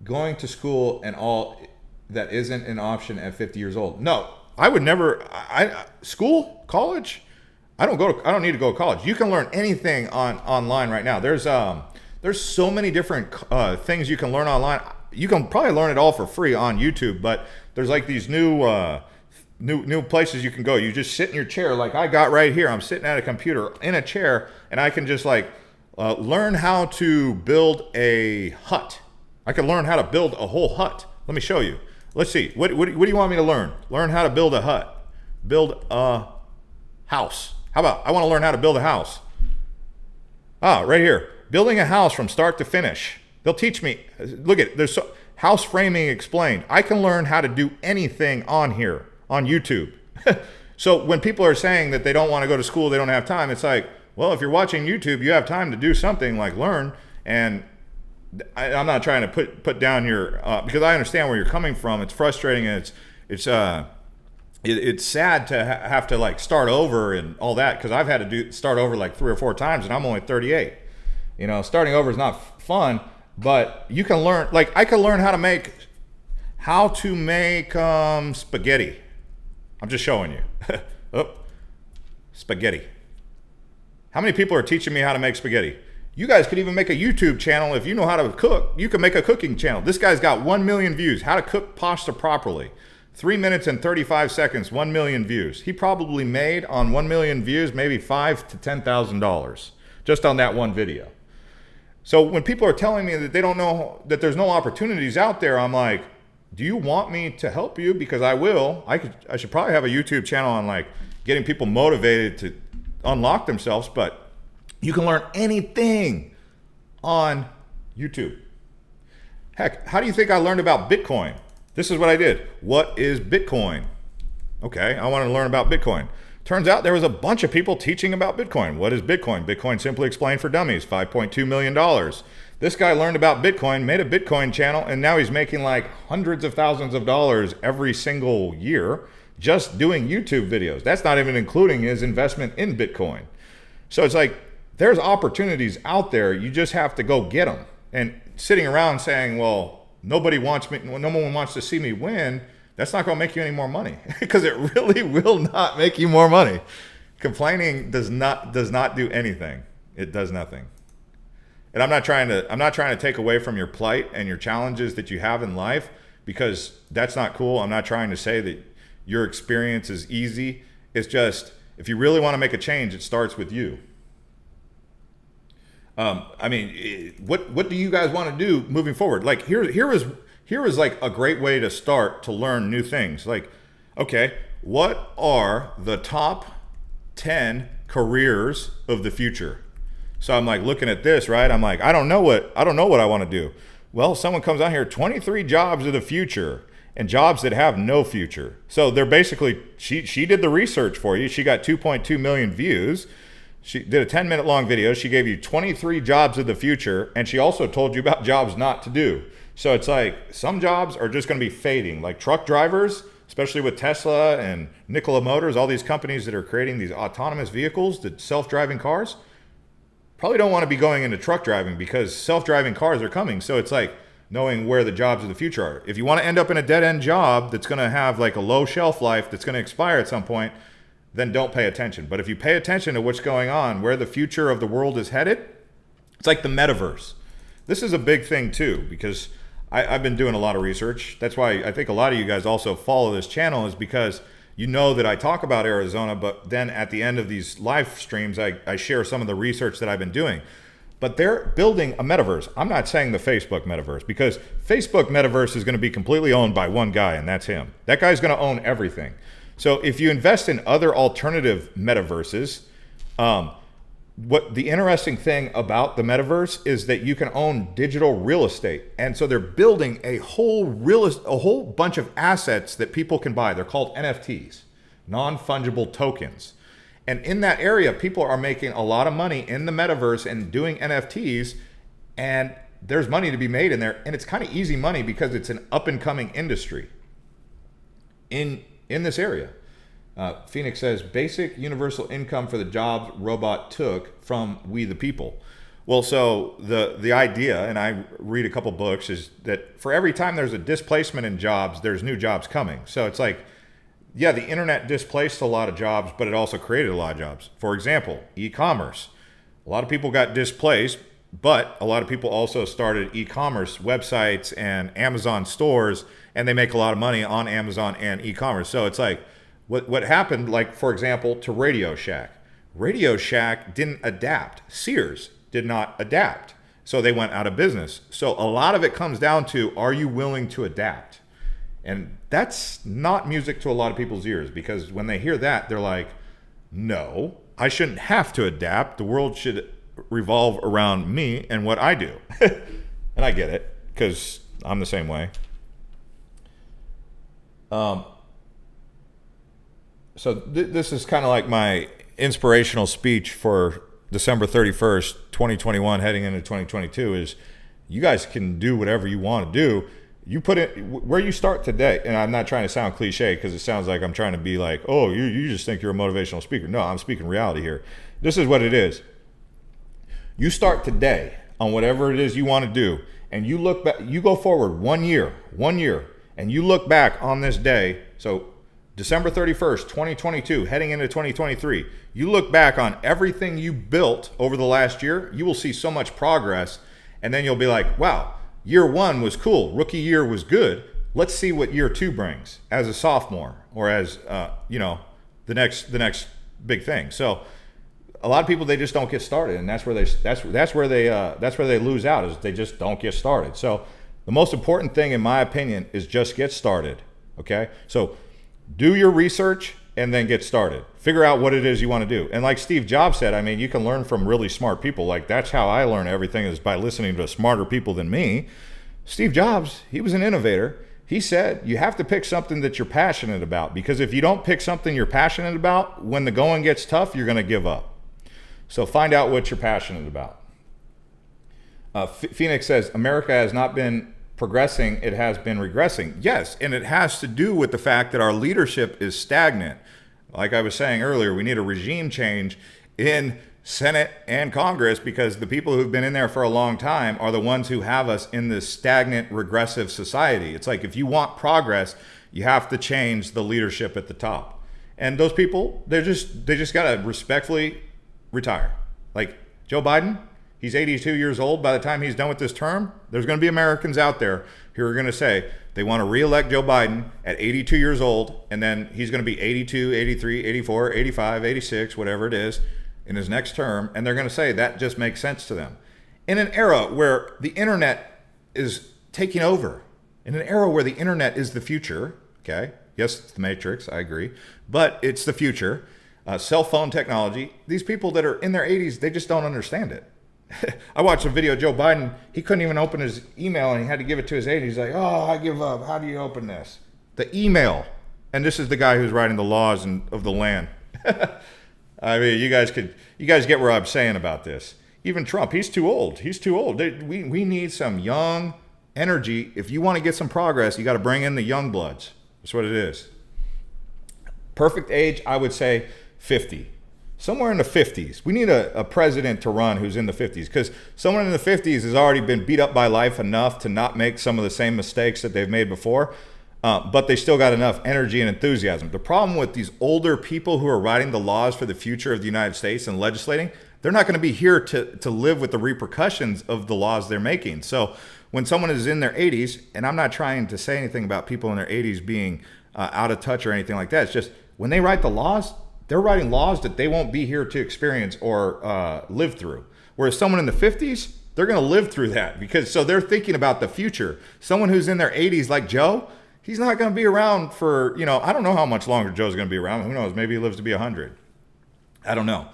Going to school and all that isn't an option at 50 years old. No, I would never. School, college. I don't need to go to college. You can learn anything online right now. There's There's so many different things you can learn online. You can probably learn it all for free on YouTube, but there's like these new places you can go. You just sit in your chair like I got right here. I'm sitting at a computer in a chair, and I can just like learn how to build a hut. I can learn how to build a whole hut. Let me show you. Let's see. What do you want me to learn? Learn how to build a hut. Build a house. How about I want to learn how to build a house? Right here. Building a house from start to finish. They'll teach me. Look at there's house framing explained. I can learn how to do anything on here on YouTube. So when people are saying that they don't want to go to school, they don't have time, it's like, well, if you're watching YouTube, you have time to do something like learn. And I'm not trying to put down your because I understand where you're coming from. It's frustrating, and it's sad to have to like start over and all that, because I've had to start over like 3 or 4 times, and I'm only 38. You know, starting over is not fun, but you can learn. Like I can learn how to make spaghetti. I'm just showing you. Spaghetti. How many people are teaching me how to make spaghetti? You guys could even make a YouTube channel. If you know how to cook, you can make a cooking channel. This guy's got 1 million views. How to cook pasta properly. 3 minutes and 35 seconds, 1 million views. He probably made on 1 million views maybe $5,000 to $10,000 just on that one video. So when people are telling me that they don't know, that there's no opportunities out there, I'm like, do you want me to help you? Because I will. I should probably have a YouTube channel on like getting people motivated to unlock themselves, but you can learn anything on YouTube. Heck, how do you think I learned about Bitcoin? This is what I did. What is Bitcoin? Okay, I want to learn about Bitcoin. Turns out there was a bunch of people teaching about Bitcoin. What is Bitcoin? Bitcoin Simply Explained for Dummies, $5.2 million. This guy learned about Bitcoin, made a Bitcoin channel, and now he's making like hundreds of thousands of dollars every single year just doing YouTube videos. That's not even including his investment in Bitcoin. So it's like, there's opportunities out there. You just have to go get them. And sitting around saying, well, no one wants to see me win, that's not going to make you any more money, because it really will not make you more money. Complaining does not do anything. It does nothing. And I'm not trying to take away from your plight and your challenges that you have in life, because that's not cool. I'm not trying to say that your experience is easy. It's just, if you really want to make a change, it starts with you. What do you guys want to do moving forward? Like here is like a great way to start to learn new things. Like, okay, what are the top 10 careers of the future? So I'm like looking at this, right? I'm like, I don't know what I want to do. Well, someone comes out here, 23 jobs of the future, and jobs that have no future. So they're basically, she did the research for you. She got 2.2 million views. She did a 10-minute long video. She gave you 23 jobs of the future, and she also told you about jobs not to do. So it's like some jobs are just going to be fading, like truck drivers, especially with Tesla and Nikola Motors, all these companies that are creating these autonomous vehicles, the self-driving cars, probably don't want to be going into truck driving because self-driving cars are coming. So it's like knowing where the jobs of the future are. If you want to end up in a dead-end job that's going to have like a low shelf life that's going to expire at some point, then don't pay attention. But if you pay attention to what's going on, where the future of the world is headed, it's like the metaverse. This is a big thing too, because I've been doing a lot of research. That's why I think a lot of you guys also follow this channel, is because you know that I talk about Arizona, but then at the end of these live streams, I share some of the research that I've been doing. But they're building a metaverse. I'm not saying the Facebook metaverse, because Facebook metaverse is going to be completely owned by one guy, and that's him. That guy's going to own everything. So if you invest in other alternative metaverses, what the interesting thing about the metaverse is that you can own digital real estate. And so they're building a whole bunch of assets that people can buy. They're called NFTs, non-fungible tokens. And in that area, people are making a lot of money in the metaverse and doing NFTs, and there's money to be made in there. And it's kind of easy money because it's an up-and-coming industry in this area. Phoenix says, basic universal income for the jobs robot took from we the people. Well, so the idea, and I read a couple books, is that for every time there's a displacement in jobs, there's new jobs coming. So it's like, yeah, the internet displaced a lot of jobs, but it also created a lot of jobs. For example, e-commerce. A lot of people got displaced But a lot of people also started e-commerce websites and Amazon stores, and they make a lot of money on Amazon and e-commerce. So it's like what happened, like, for example, to Radio Shack. Radio Shack didn't adapt. Sears did not adapt. So they went out of business. So a lot of it comes down to, are you willing to adapt? And that's not music to a lot of people's ears, because when they hear that, they're like, no, I shouldn't have to adapt. The world should revolve around me and what I do. And I get it, because I'm the same way. So this is kind of like my inspirational speech for December 31st, 2021, heading into 2022, is you guys can do whatever you want to do. You put it where you start today. And I'm not trying to sound cliche, because it sounds like I'm trying to be like, oh, you just think you're a motivational speaker. No, I'm speaking reality here. This is what it is. You start today on whatever it is you want to do, and you look back, you go forward 1 year, and you look back on this day. So December 31st, 2022, heading into 2023, you look back on everything you built over the last year, you will see so much progress. And then you'll be like, wow, year one was cool. Rookie year was good. Let's see what year two brings as a sophomore, or as, the next big thing. So a lot of people, they just don't get started. And that's where they lose out, is they just don't get started. So the most important thing, in my opinion, is just get started. Okay. So do your research and then get started. Figure out what it is you want to do. And like Steve Jobs said, I mean, you can learn from really smart people. Like, that's how I learn everything, is by listening to smarter people than me. Steve Jobs, he was an innovator. He said, you have to pick something that you're passionate about, because if you don't pick something you're passionate about, when the going gets tough, you're going to give up. So find out what you're passionate about. Phoenix says, America has not been progressing, it has been regressing. Yes, and it has to do with the fact that our leadership is stagnant. Like I was saying earlier, we need a regime change in Senate and Congress, because the people who've been in there for a long time are the ones who have us in this stagnant, regressive society. It's like, if you want progress, you have to change the leadership at the top. And those people, they just got to respectfully retire. Like Joe Biden, he's 82 years old. By the time he's done with this term, there's going to be Americans out there who are going to say they want to reelect Joe Biden at 82 years old, and then he's going to be 82, 83, 84, 85, 86, whatever it is, in his next term, and they're going to say that just makes sense to them. In an era where the internet is taking over, in an era where the internet is the future, okay? Yes, it's the Matrix, I agree, but it's the future. Cell phone technology, these people that are in their 80s, they just don't understand it. I watched a video of Joe Biden. He couldn't even open his email, and he had to give it to his aide. He's like, oh, I give up. How do you open this? The email. And this is the guy who's writing the laws of the land. I mean, you guys get where I'm saying about this. Even Trump, he's too old. We need some young energy. If you want to get some progress, you got to bring in the young bloods. That's what it is. Perfect age, I would say 50. Somewhere in the 50s. We need a president to run who's in the 50s, because someone in the 50s has already been beat up by life enough to not make some of the same mistakes that they've made before, but they still got enough energy and enthusiasm. The problem with these older people who are writing the laws for the future of the United States and legislating, they're not going to be here to live with the repercussions of the laws they're making. So when someone is in their 80s, and I'm not trying to say anything about people in their 80s being out of touch or anything like that, it's just when they write the laws, they're writing laws that they won't be here to experience or live through. Whereas someone in the 50s, they're going to live through that, because so they're thinking about the future. Someone who's in their 80s like Joe, he's not going to be around for, I don't know how much longer Joe's going to be around. Who knows? Maybe he lives to be 100. I don't know.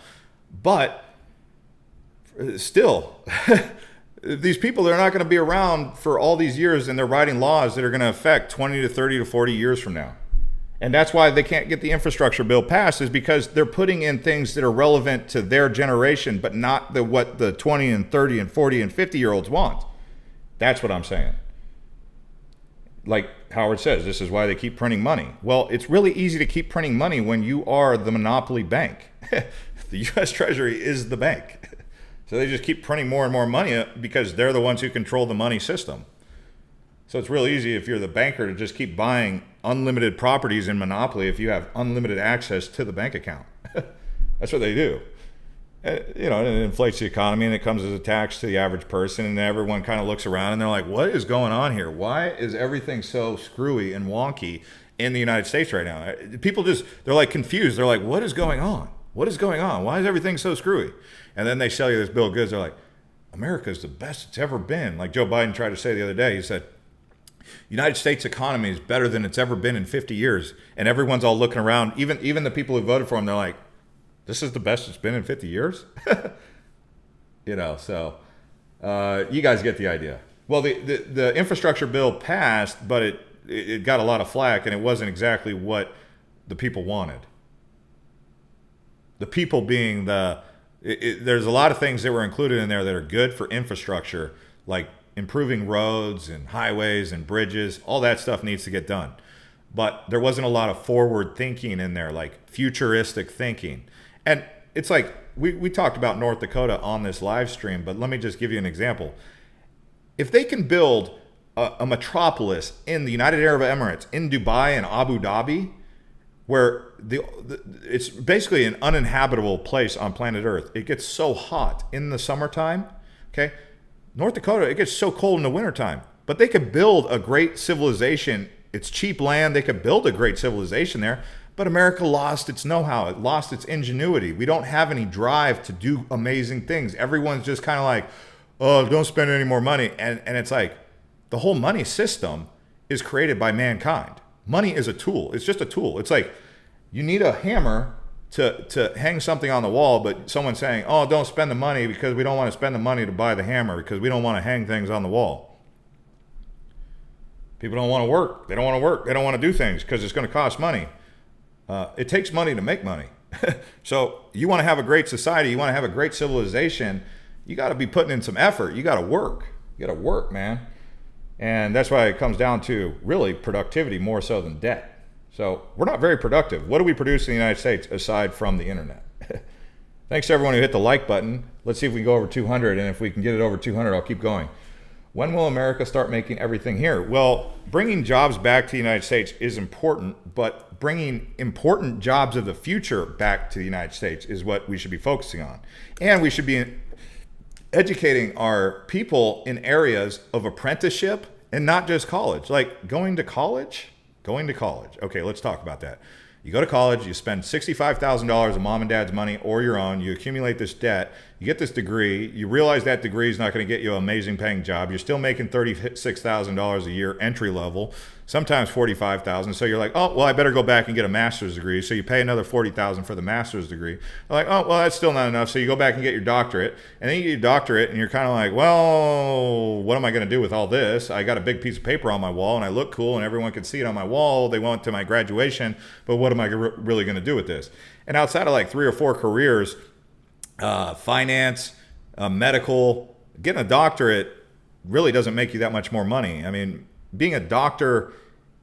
But still, these people, they're not going to be around for all these years, and they're writing laws that are going to affect 20 to 30 to 40 years from now. And that's why they can't get the infrastructure bill passed, is because they're putting in things that are relevant to their generation, but not what the 20 and 30 and 40 and 50-year-olds want. That's what I'm saying. Like Howard says, this is why they keep printing money. Well, it's really easy to keep printing money when you are the monopoly bank. The U.S. Treasury is the bank. So they just keep printing more and more money because they're the ones who control the money system. So it's real easy, if you're the banker, to just keep buying unlimited properties in monopoly if you have unlimited access to the bank account. That's what they do. You know, it inflates the economy and it comes as a tax to the average person, and everyone kind of looks around and they're like, what is going on here? Why is everything so screwy and wonky in the United States right now? People they're like confused. They're like, what is going on? What is going on? Why is everything so screwy? And then they sell you this bill of goods. They're like, America's the best it's ever been. Like Joe Biden tried to say the other day, he said, United States economy is better than it's ever been in 50 years. And everyone's all looking around. Even the people who voted for him, they're like, this is the best it's been in 50 years? You know, so you guys get the idea. Well, the infrastructure bill passed, but it got a lot of flack, and it wasn't exactly what the people wanted. The people being there's a lot of things that were included in there that are good for infrastructure, like improving roads and highways and bridges. All that stuff needs to get done. But there wasn't a lot of forward thinking in there, like futuristic thinking. And it's like, we talked about North Dakota on this live stream, but let me just give you an example. If they can build a metropolis in the United Arab Emirates, in Dubai and Abu Dhabi, where it's basically an uninhabitable place on planet Earth. It gets so hot in the summertime, okay? North Dakota, it gets so cold in the wintertime. But they could build a great civilization. It's cheap land. They could build a great civilization there. But America lost its know-how. It lost its ingenuity. We don't have any drive to do amazing things. Everyone's just kind of like, oh, don't spend any more money. And it's like, the whole money system is created by mankind. Money is a tool. It's just a tool. It's like you need a hammer to hang something on the wall, but someone's saying, oh, don't spend the money because we don't want to spend the money to buy the hammer because we don't want to hang things on the wall. People don't want to work. They don't want to work. They don't want to do things because it's going to cost money. It takes money to make money. So you want to have a great society, you want to have a great civilization, you got to be putting in some effort. You got to work. You got to work, man. And that's why it comes down to really productivity more so than debt. So we're not very productive. What do we produce in the United States aside from the internet? Thanks to everyone who hit the like button. Let's see if we can go over 200. And if we can get it over 200, I'll keep going. When will America start making everything here? Well, bringing jobs back to the United States is important, but bringing important jobs of the future back to the United States is what we should be focusing on. And we should be educating our people in areas of apprenticeship and not just college. Like going to college. Okay, let's talk about that. You go to college, you spend $65,000 of mom and dad's money or your own, you accumulate this debt, you get this degree, you realize that degree is not going to get you an amazing paying job. You're still making $36,000 a year entry level, sometimes $45,000. So you're like, oh, well, I better go back and get a master's degree. So you pay another $40,000 for the master's degree. They're like, oh, well, that's still not enough. So you go back and get your doctorate, and then you get your doctorate, and you're kind of like, well, what am I going to do with all this? I got a big piece of paper on my wall, and I look cool, and everyone can see it on my wall. They went to my graduation, but what am I really going to do with this? And outside of like 3 or 4 careers, finance, medical, getting a doctorate really doesn't make you that much more money. I mean, being a doctor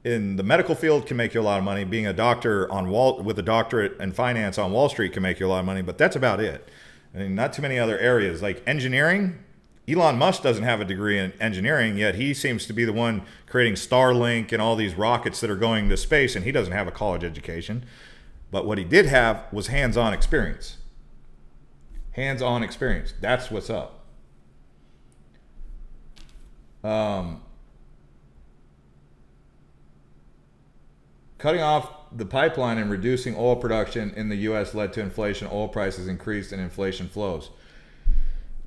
in the medical field can make you a lot of money. Being a doctor with a doctorate in finance on Wall Street can make you a lot of money, but that's about it. I mean, not too many other areas. Like engineering, Elon Musk doesn't have a degree in engineering, yet he seems to be the one creating Starlink and all these rockets that are going to space, and he doesn't have a college education. But what he did have was hands-on experience. Hands-on experience. That's what's up. Cutting off the pipeline and reducing oil production in the U.S. led to inflation. Oil prices increased and inflation flows.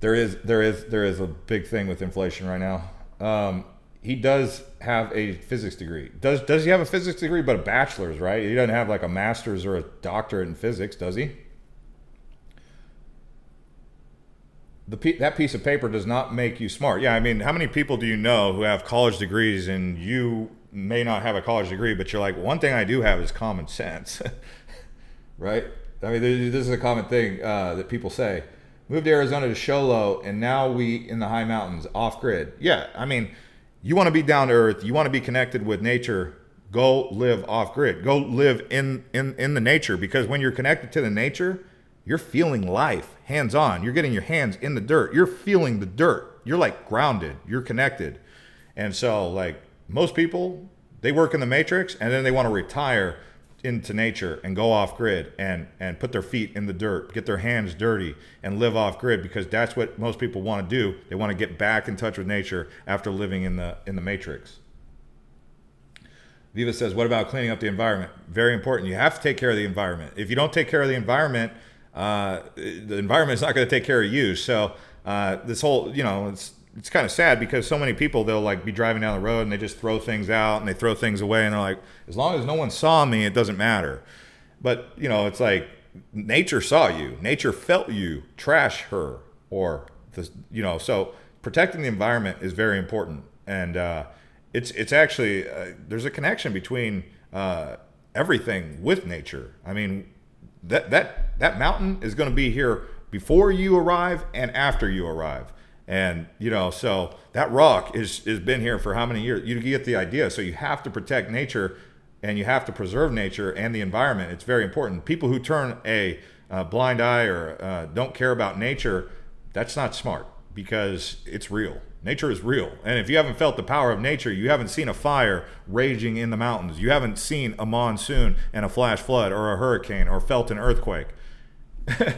There is a big thing with inflation right now. He does have a physics degree. Does he have a physics degree? But a bachelor's, right? He doesn't have like a master's or a doctorate in physics, does he? That piece of paper does not make you smart. Yeah, I mean, how many people do you know who have college degrees and you may not have a college degree, but you're like, one thing I do have is common sense, right? I mean, this is a common thing that people say. Moved to Arizona to show low, and now we in the high mountains, off grid. Yeah, I mean, you want to be down to earth. You want to be connected with nature. Go live off grid. Go live in the nature, because when you're connected to the nature, you're feeling life hands on. You're getting your hands in the dirt. You're feeling the dirt. You're like grounded. You're connected. And so like most people, they work in the matrix and then they want to retire into nature and go off grid and put their feet in the dirt, get their hands dirty and live off grid, because that's what most people want to do. They want to get back in touch with nature after living in the matrix. Viva says, what about cleaning up the environment? Very important. You have to take care of the environment. If you don't take care of the environment is not going to take care of you. So this whole, it's kind of sad, because so many people, they'll like be driving down the road and they just throw things out and they throw things away, and they're like, as long as no one saw me, it doesn't matter. But it's like nature saw you, nature felt you trash her, or so protecting the environment is very important. And it's actually there's a connection between everything with nature. I mean, that mountain is going to be here before you arrive and after you arrive. And, so that rock has been here for how many years? You get the idea. So you have to protect nature, and you have to preserve nature and the environment. It's very important. People who turn a blind eye or don't care about nature, that's not smart, because it's real. Nature is real. And if you haven't felt the power of nature, you haven't seen a fire raging in the mountains. You haven't seen a monsoon and a flash flood or a hurricane or felt an earthquake. And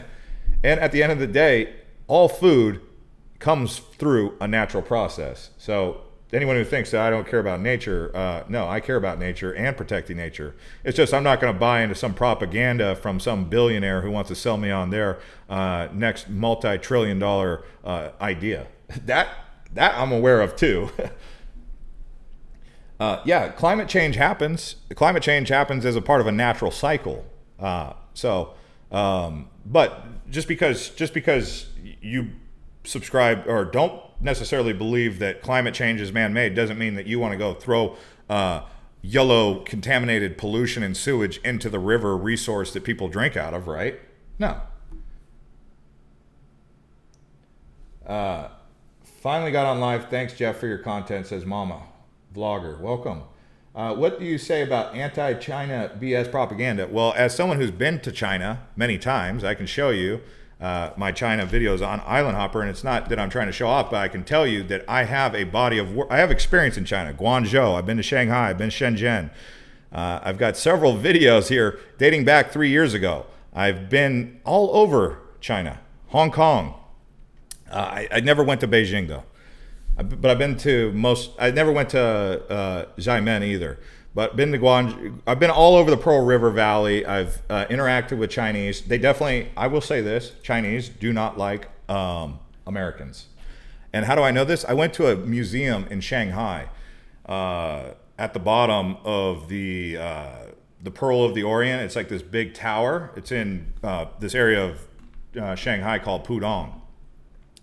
at the end of the day, all food comes through a natural process. So anyone who thinks that I don't care about nature, no, I care about nature and protecting nature. It's just I'm not going to buy into some propaganda from some billionaire who wants to sell me on their next multi-trillion-dollar idea. That I'm aware of too. Yeah, climate change happens. Climate change happens as a part of a natural cycle. But just because you subscribe or don't necessarily believe that climate change is man-made doesn't mean that you want to go throw yellow contaminated pollution and sewage into the river resource that people drink out of, right? No. Finally got on live. Thanks, Jeff, for your content, says Mama Vlogger. Welcome. What do you say about anti-China BS propaganda? Well, as someone who's been to China many times, I can show you my China videos on Island Hopper, and it's not that I'm trying to show off, but I can tell you that I have a body of work. I have experience in China, Guangzhou. I've been to Shanghai. I've been to Shenzhen. I've got several videos here dating back 3 years ago. I've been all over China, Hong Kong. I never went to Beijing though, but I've been to most. I never went to Xiamen either. But been to Guangzhou. I've been all over the Pearl River Valley. I've interacted with Chinese. They definitely, I will say this, Chinese do not like Americans. And how do I know this? I went to a museum in Shanghai at the bottom of the Pearl of the Orient. It's like this big tower. It's in this area of Shanghai called Pudong.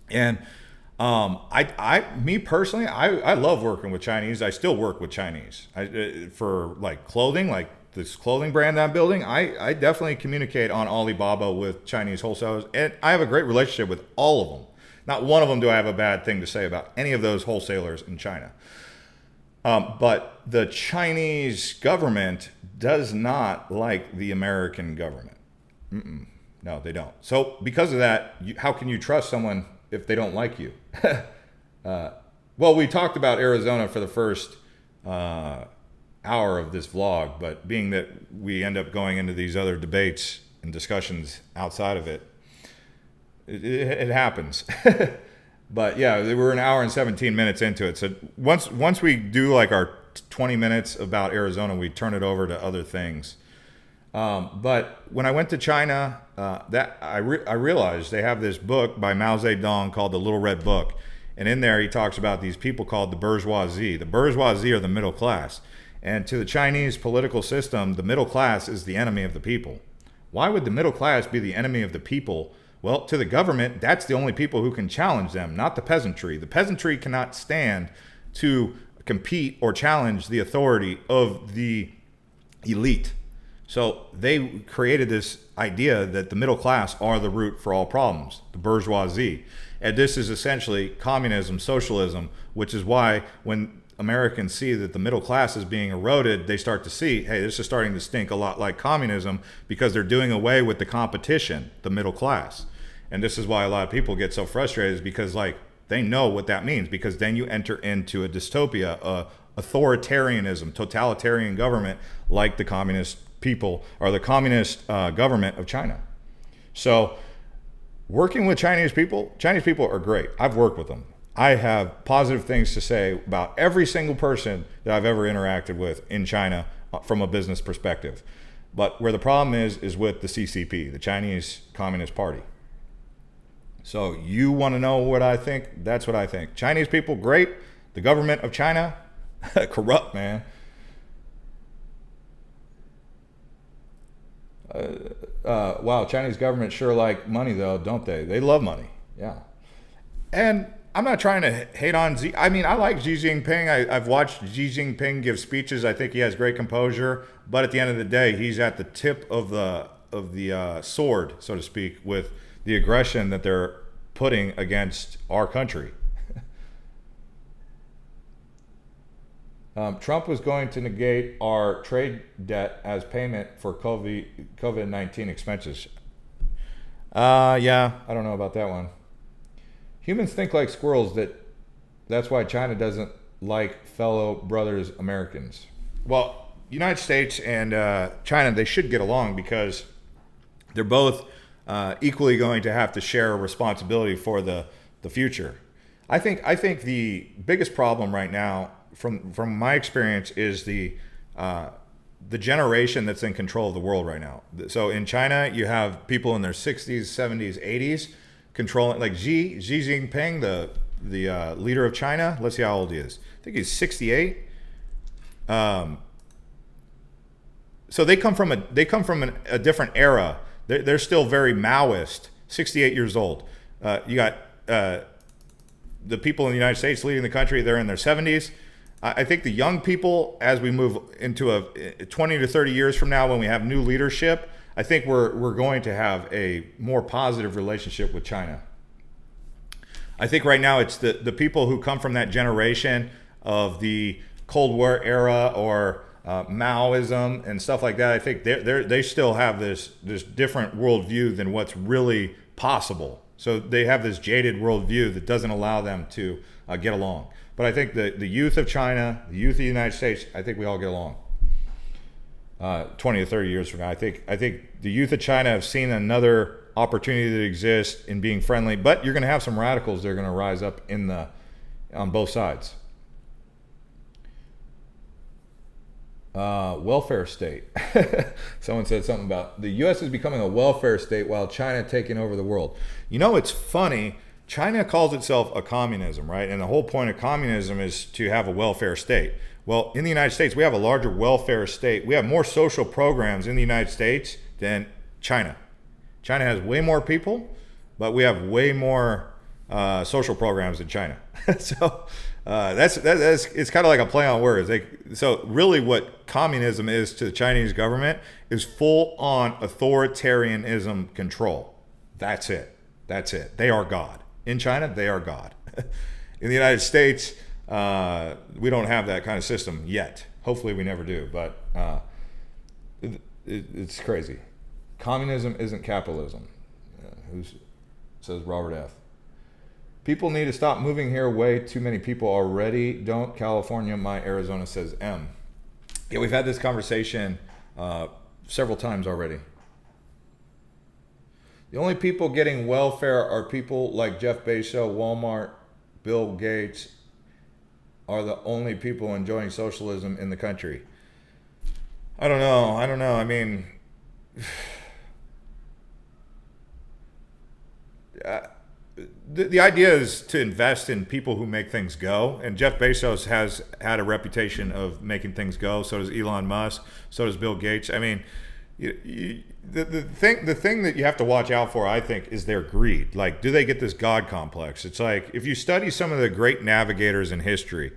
And me personally, I love working with Chinese. I still work with Chinese for like clothing, like this clothing brand that I'm building. I definitely communicate on Alibaba with Chinese wholesalers, and I have a great relationship with all of them. Not one of them do I have a bad thing to say about any of those wholesalers in China. But the Chinese government does not like the American government. No, they don't. So because of that, how can you trust someone if they don't like you? Well, we talked about Arizona for the first hour of this vlog, but being that we end up going into these other debates and discussions outside of it, it happens. But yeah, we're an hour and 17 minutes into it. So once we do like our 20 minutes about Arizona, we turn it over to other things. But when I went to China, I realized they have this book by Mao Zedong called The Little Red Book. And in there, he talks about these people called the bourgeoisie. The bourgeoisie are the middle class. And to the Chinese political system, the middle class is the enemy of the people. Why would the middle class be the enemy of the people? Well, to the government, that's the only people who can challenge them, not the peasantry. The peasantry cannot stand to compete or challenge the authority of the elite. So they created this idea that the middle class are the root for all problems, the bourgeoisie. And this is essentially communism, socialism, which is why when Americans see that the middle class is being eroded, they start to see, hey, this is starting to stink a lot like communism, because they're doing away with the competition, the middle class. And this is why a lot of people get so frustrated, is because like they know what that means, because then you enter into a dystopia, authoritarianism, totalitarian government like the communist people or the communist government of China. So working with Chinese people are great. I've worked with them. I have positive things to say about every single person that I've ever interacted with in China from a business perspective. But where the problem is with the CCP, the Chinese Communist Party. So you want to know what I think? That's what I think. Chinese people, great. The government of China, corrupt, man. Wow, Chinese government sure like money though, don't they? They love money, yeah. And I'm not trying to hate on Xi. I mean, I like Xi Jinping. I've watched Xi Jinping give speeches. I think he has great composure. But at the end of the day, he's at the tip of the sword, so to speak, with the aggression that they're putting against our country. Trump was going to negate our trade debt as payment for COVID-19 expenses. Yeah, I don't know about that one. Humans think like squirrels. That's why China doesn't like fellow brothers Americans. Well, United States and China, they should get along because they're both equally going to have to share a responsibility for the future. I think the biggest problem right now, from my experience, is the generation that's in control of the world right now. So in China, you have people in their 60s, 70s, 80s controlling, like Xi Jinping, the leader of China. Let's see how old he is. I think he's 68. So they come from a different era. They're still very Maoist. 68 years old. You got the people in the United States leading the country. They're in their 70s. I think the young people, as we move into a 20 to 30 years from now, when we have new leadership, I think we're going to have a more positive relationship with China. I think right now it's the people who come from that generation of the Cold War era or Maoism and stuff like that. I think they still have this different worldview than what's really possible. So they have this jaded worldview that doesn't allow them to get along. But I think the youth of China, the youth of the United States, I think we all get along. 20 to 30 years from now, I think the youth of China have seen another opportunity that exists in being friendly. But you're going to have some radicals that are going to rise up on both sides. Welfare state. Someone said something about the U.S. is becoming a welfare state while China taking over the world. You know, it's funny. China calls itself a communism, right? And the whole point of communism is to have a welfare state. Well, in the United States, we have a larger welfare state. We have more social programs in the United States than China. China has way more people, but we have way more social programs than China. So that's it's kind of like a play on words. So really what communism is to the Chinese government is full-on authoritarianism control. That's it. They are God. In China, they are God. In the United States, we don't have that kind of system yet. Hopefully we never do, but it's crazy. Communism isn't capitalism. Says Robert F. People need to stop moving here. Way too many people already. Don't California, my Arizona, says M. Yeah, we've had this conversation several times already. The only people getting welfare are people like Jeff Bezos, Walmart, Bill Gates are the only people enjoying socialism in the country. I don't know. I mean, the idea is to invest in people who make things go. And Jeff Bezos has had a reputation of making things go. So does Elon Musk. So does Bill Gates. I mean, the thing that you have to watch out for, I think, is their greed. Like, do they get this God complex? It's like, if you study some of the great navigators in history,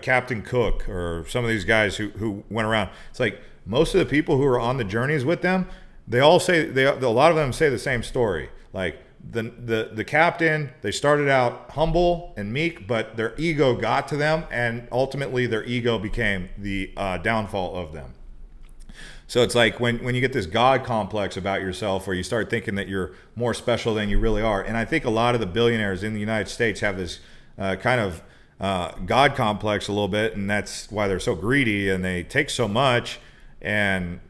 Captain Cook or some of these guys who went around, it's like most of the people who are on the journeys with them, they all say, a lot of them say the same story. Like the captain, they started out humble and meek, but their ego got to them, and ultimately their ego became the downfall of them. So it's like when you get this God complex about yourself, where you start thinking that you're more special than you really are. And I think a lot of the billionaires in the United States have this kind of God complex a little bit, and that's why they're so greedy and they take so much. And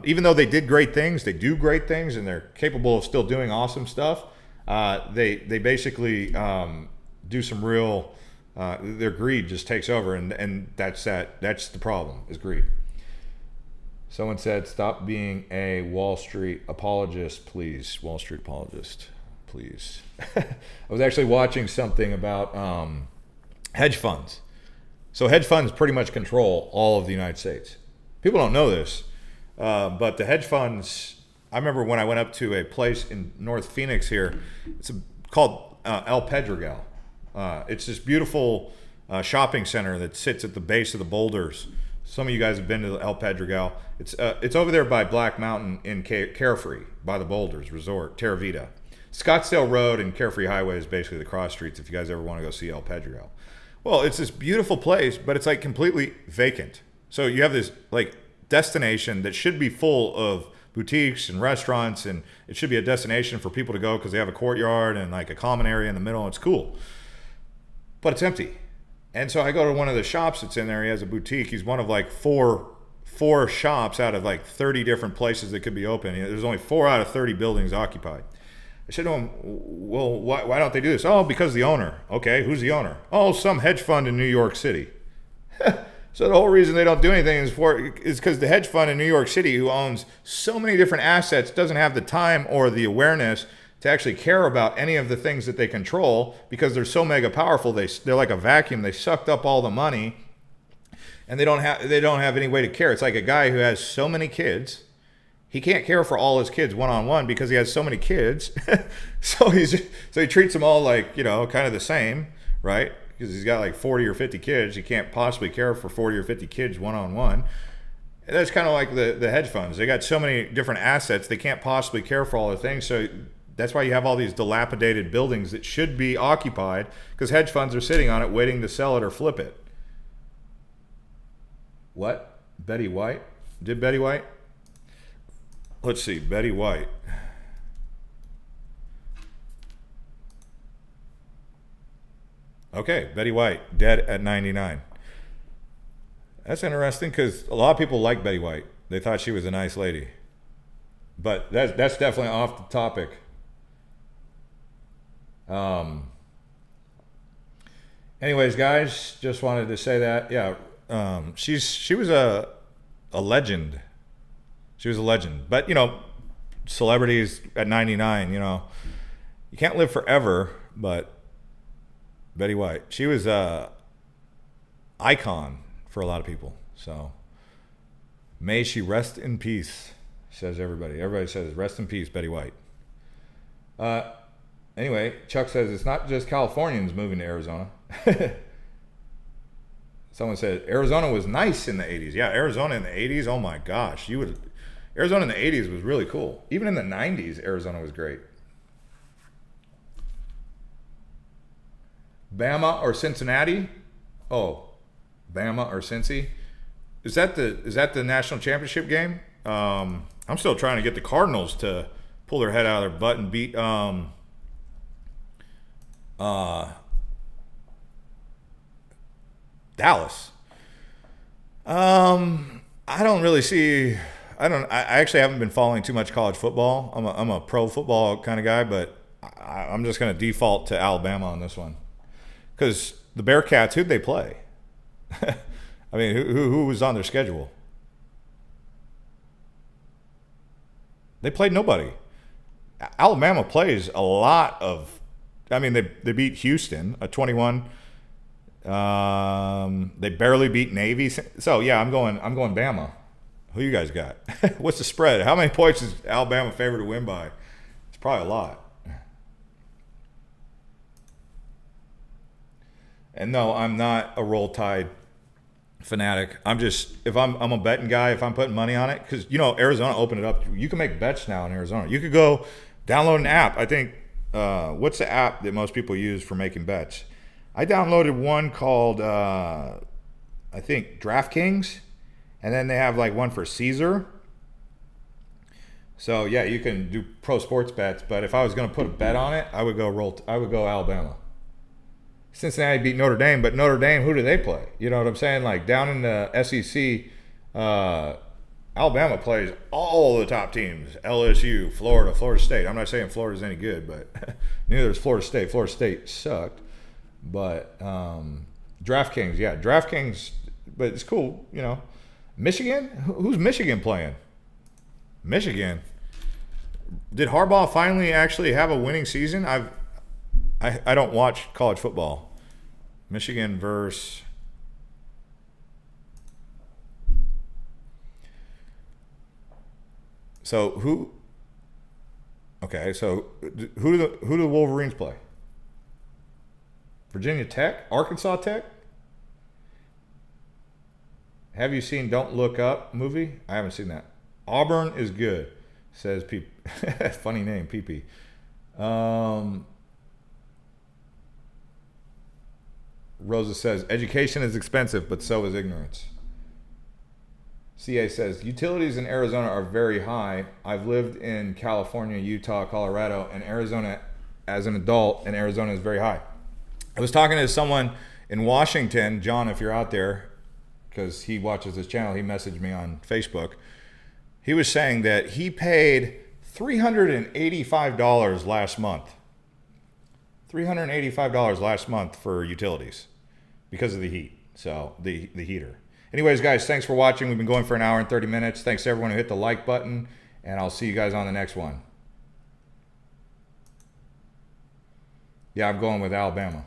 even though they did great things, they do great things, and they're capable of still doing awesome stuff. They basically do some real. Their greed just takes over, and that's the problem, is greed. Someone said, "Stop being a Wall Street apologist, please." Wall Street apologist, please. I was actually watching something about hedge funds. So hedge funds pretty much control all of the United States. People don't know this, but the hedge funds. I remember when I went up to a place in North Phoenix here. It's called El Pedregal. It's this beautiful shopping center that sits at the base of the boulders. Some of you guys have been to El Pedregal. It's over there by Black Mountain in Carefree, by the Boulders Resort, Terra Vita. Scottsdale Road and Carefree Highway is basically the cross streets if you guys ever want to go see El Pedregal. Well, it's this beautiful place, but it's like completely vacant. So you have this like destination that should be full of boutiques and restaurants, and it should be a destination for people to go because they have a courtyard and like a common area in the middle, and it's cool. But it's empty. And so I go to one of the shops that's in there. He has a boutique. He's one of like four shops out of like 30 different places that could be open. There's only 4 out of 30 buildings occupied. I said to him, well, why don't they do this? Oh, because the owner. Okay, who's the owner? Oh, some hedge fund in New York City. So the whole reason they don't do anything is because the hedge fund in New York City, who owns so many different assets, doesn't have the time or the awareness to actually care about any of the things that they control, because they're so mega powerful. They're like a vacuum. They sucked up all the money, and they don't have any way to care. It's like a guy who has so many kids. He can't care for all his kids one-on-one because he has so many kids. so he treats them all like, kind of the same, right? Because he's got like 40 or 50 kids. He can't possibly care for 40 or 50 kids one-on-one. And that's kind of like the hedge funds. They got so many different assets. They can't possibly care for all the things. So that's why you have all these dilapidated buildings that should be occupied, because hedge funds are sitting on it waiting to sell it or flip it. What? Betty White? Did Betty White? Let's see. Betty White. Okay, Betty White, dead at 99. That's interesting because a lot of people like Betty White. They thought she was a nice lady. But that's definitely off the topic. Anyways, guys, just wanted to say that. Yeah, she was a legend. She was a legend. But, celebrities at 99, you can't live forever, but Betty White, she was a icon for a lot of people. So may she rest in peace, says everybody. Everybody says rest in peace, Betty White. Anyway, Chuck says it's not just Californians moving to Arizona. Someone said Arizona was nice in the 80s. Yeah, Arizona in the 80s, oh my gosh. Arizona in the 80s was really cool. Even in the 90s, Arizona was great. Bama or Cincinnati? Oh, Bama or Cincy? Is that the national championship game? I'm still trying to get the Cardinals to pull their head out of their butt and beat Dallas. I don't really see. I actually haven't been following too much college football. I'm a pro football kind of guy, but I'm just going to default to Alabama on this one. Because the Bearcats, who'd they play? I mean, who was on their schedule? They played nobody. Alabama plays a lot of. I mean, they beat Houston, a 21. They barely beat Navy. So yeah, I'm going Bama. Who you guys got? What's the spread? How many points is Alabama favored to win by? It's probably a lot. And no, I'm not a Roll Tide fanatic. If I'm a betting guy, if I'm putting money on it, because Arizona opened it up. You can make bets now in Arizona. You could go download an app. I think what's the app that most people use for making bets? I downloaded one called I think DraftKings, and then they have like one for Caesar. So yeah, you can do pro sports bets. But if I was going to put a bet on it, I would go Alabama. Cincinnati beat Notre Dame, but Notre Dame, who do they play? You know what I'm saying? Like down in the SEC, Alabama plays all the top teams: LSU, Florida, Florida State. I'm not saying Florida's any good, but neither is Florida State. Florida State sucked. But DraftKings, yeah, DraftKings, but it's cool, you know. Michigan? Who's Michigan playing? Michigan. Did Harbaugh finally actually have a winning season? I don't watch college football. Michigan versus... So who? Okay, so who do the Wolverines play? Virginia Tech, Arkansas Tech. Have you seen Don't Look Up movie? I haven't seen that. Auburn is good, says P. Funny name, PP. Rosa says education is expensive, but so is ignorance. CA says, utilities in Arizona are very high. I've lived in California, Utah, Colorado, and Arizona as an adult, and Arizona is very high. I was talking to someone in Washington, John, if you're out there, because he watches this channel, he messaged me on Facebook. He was saying that he paid $385 last month. $385 last month for utilities because of the heat, so the heater. Anyways, guys, thanks for watching. We've been going for an hour and 30 minutes. Thanks to everyone who hit the like button, and I'll see you guys on the next one. Yeah, I'm going with Alabama.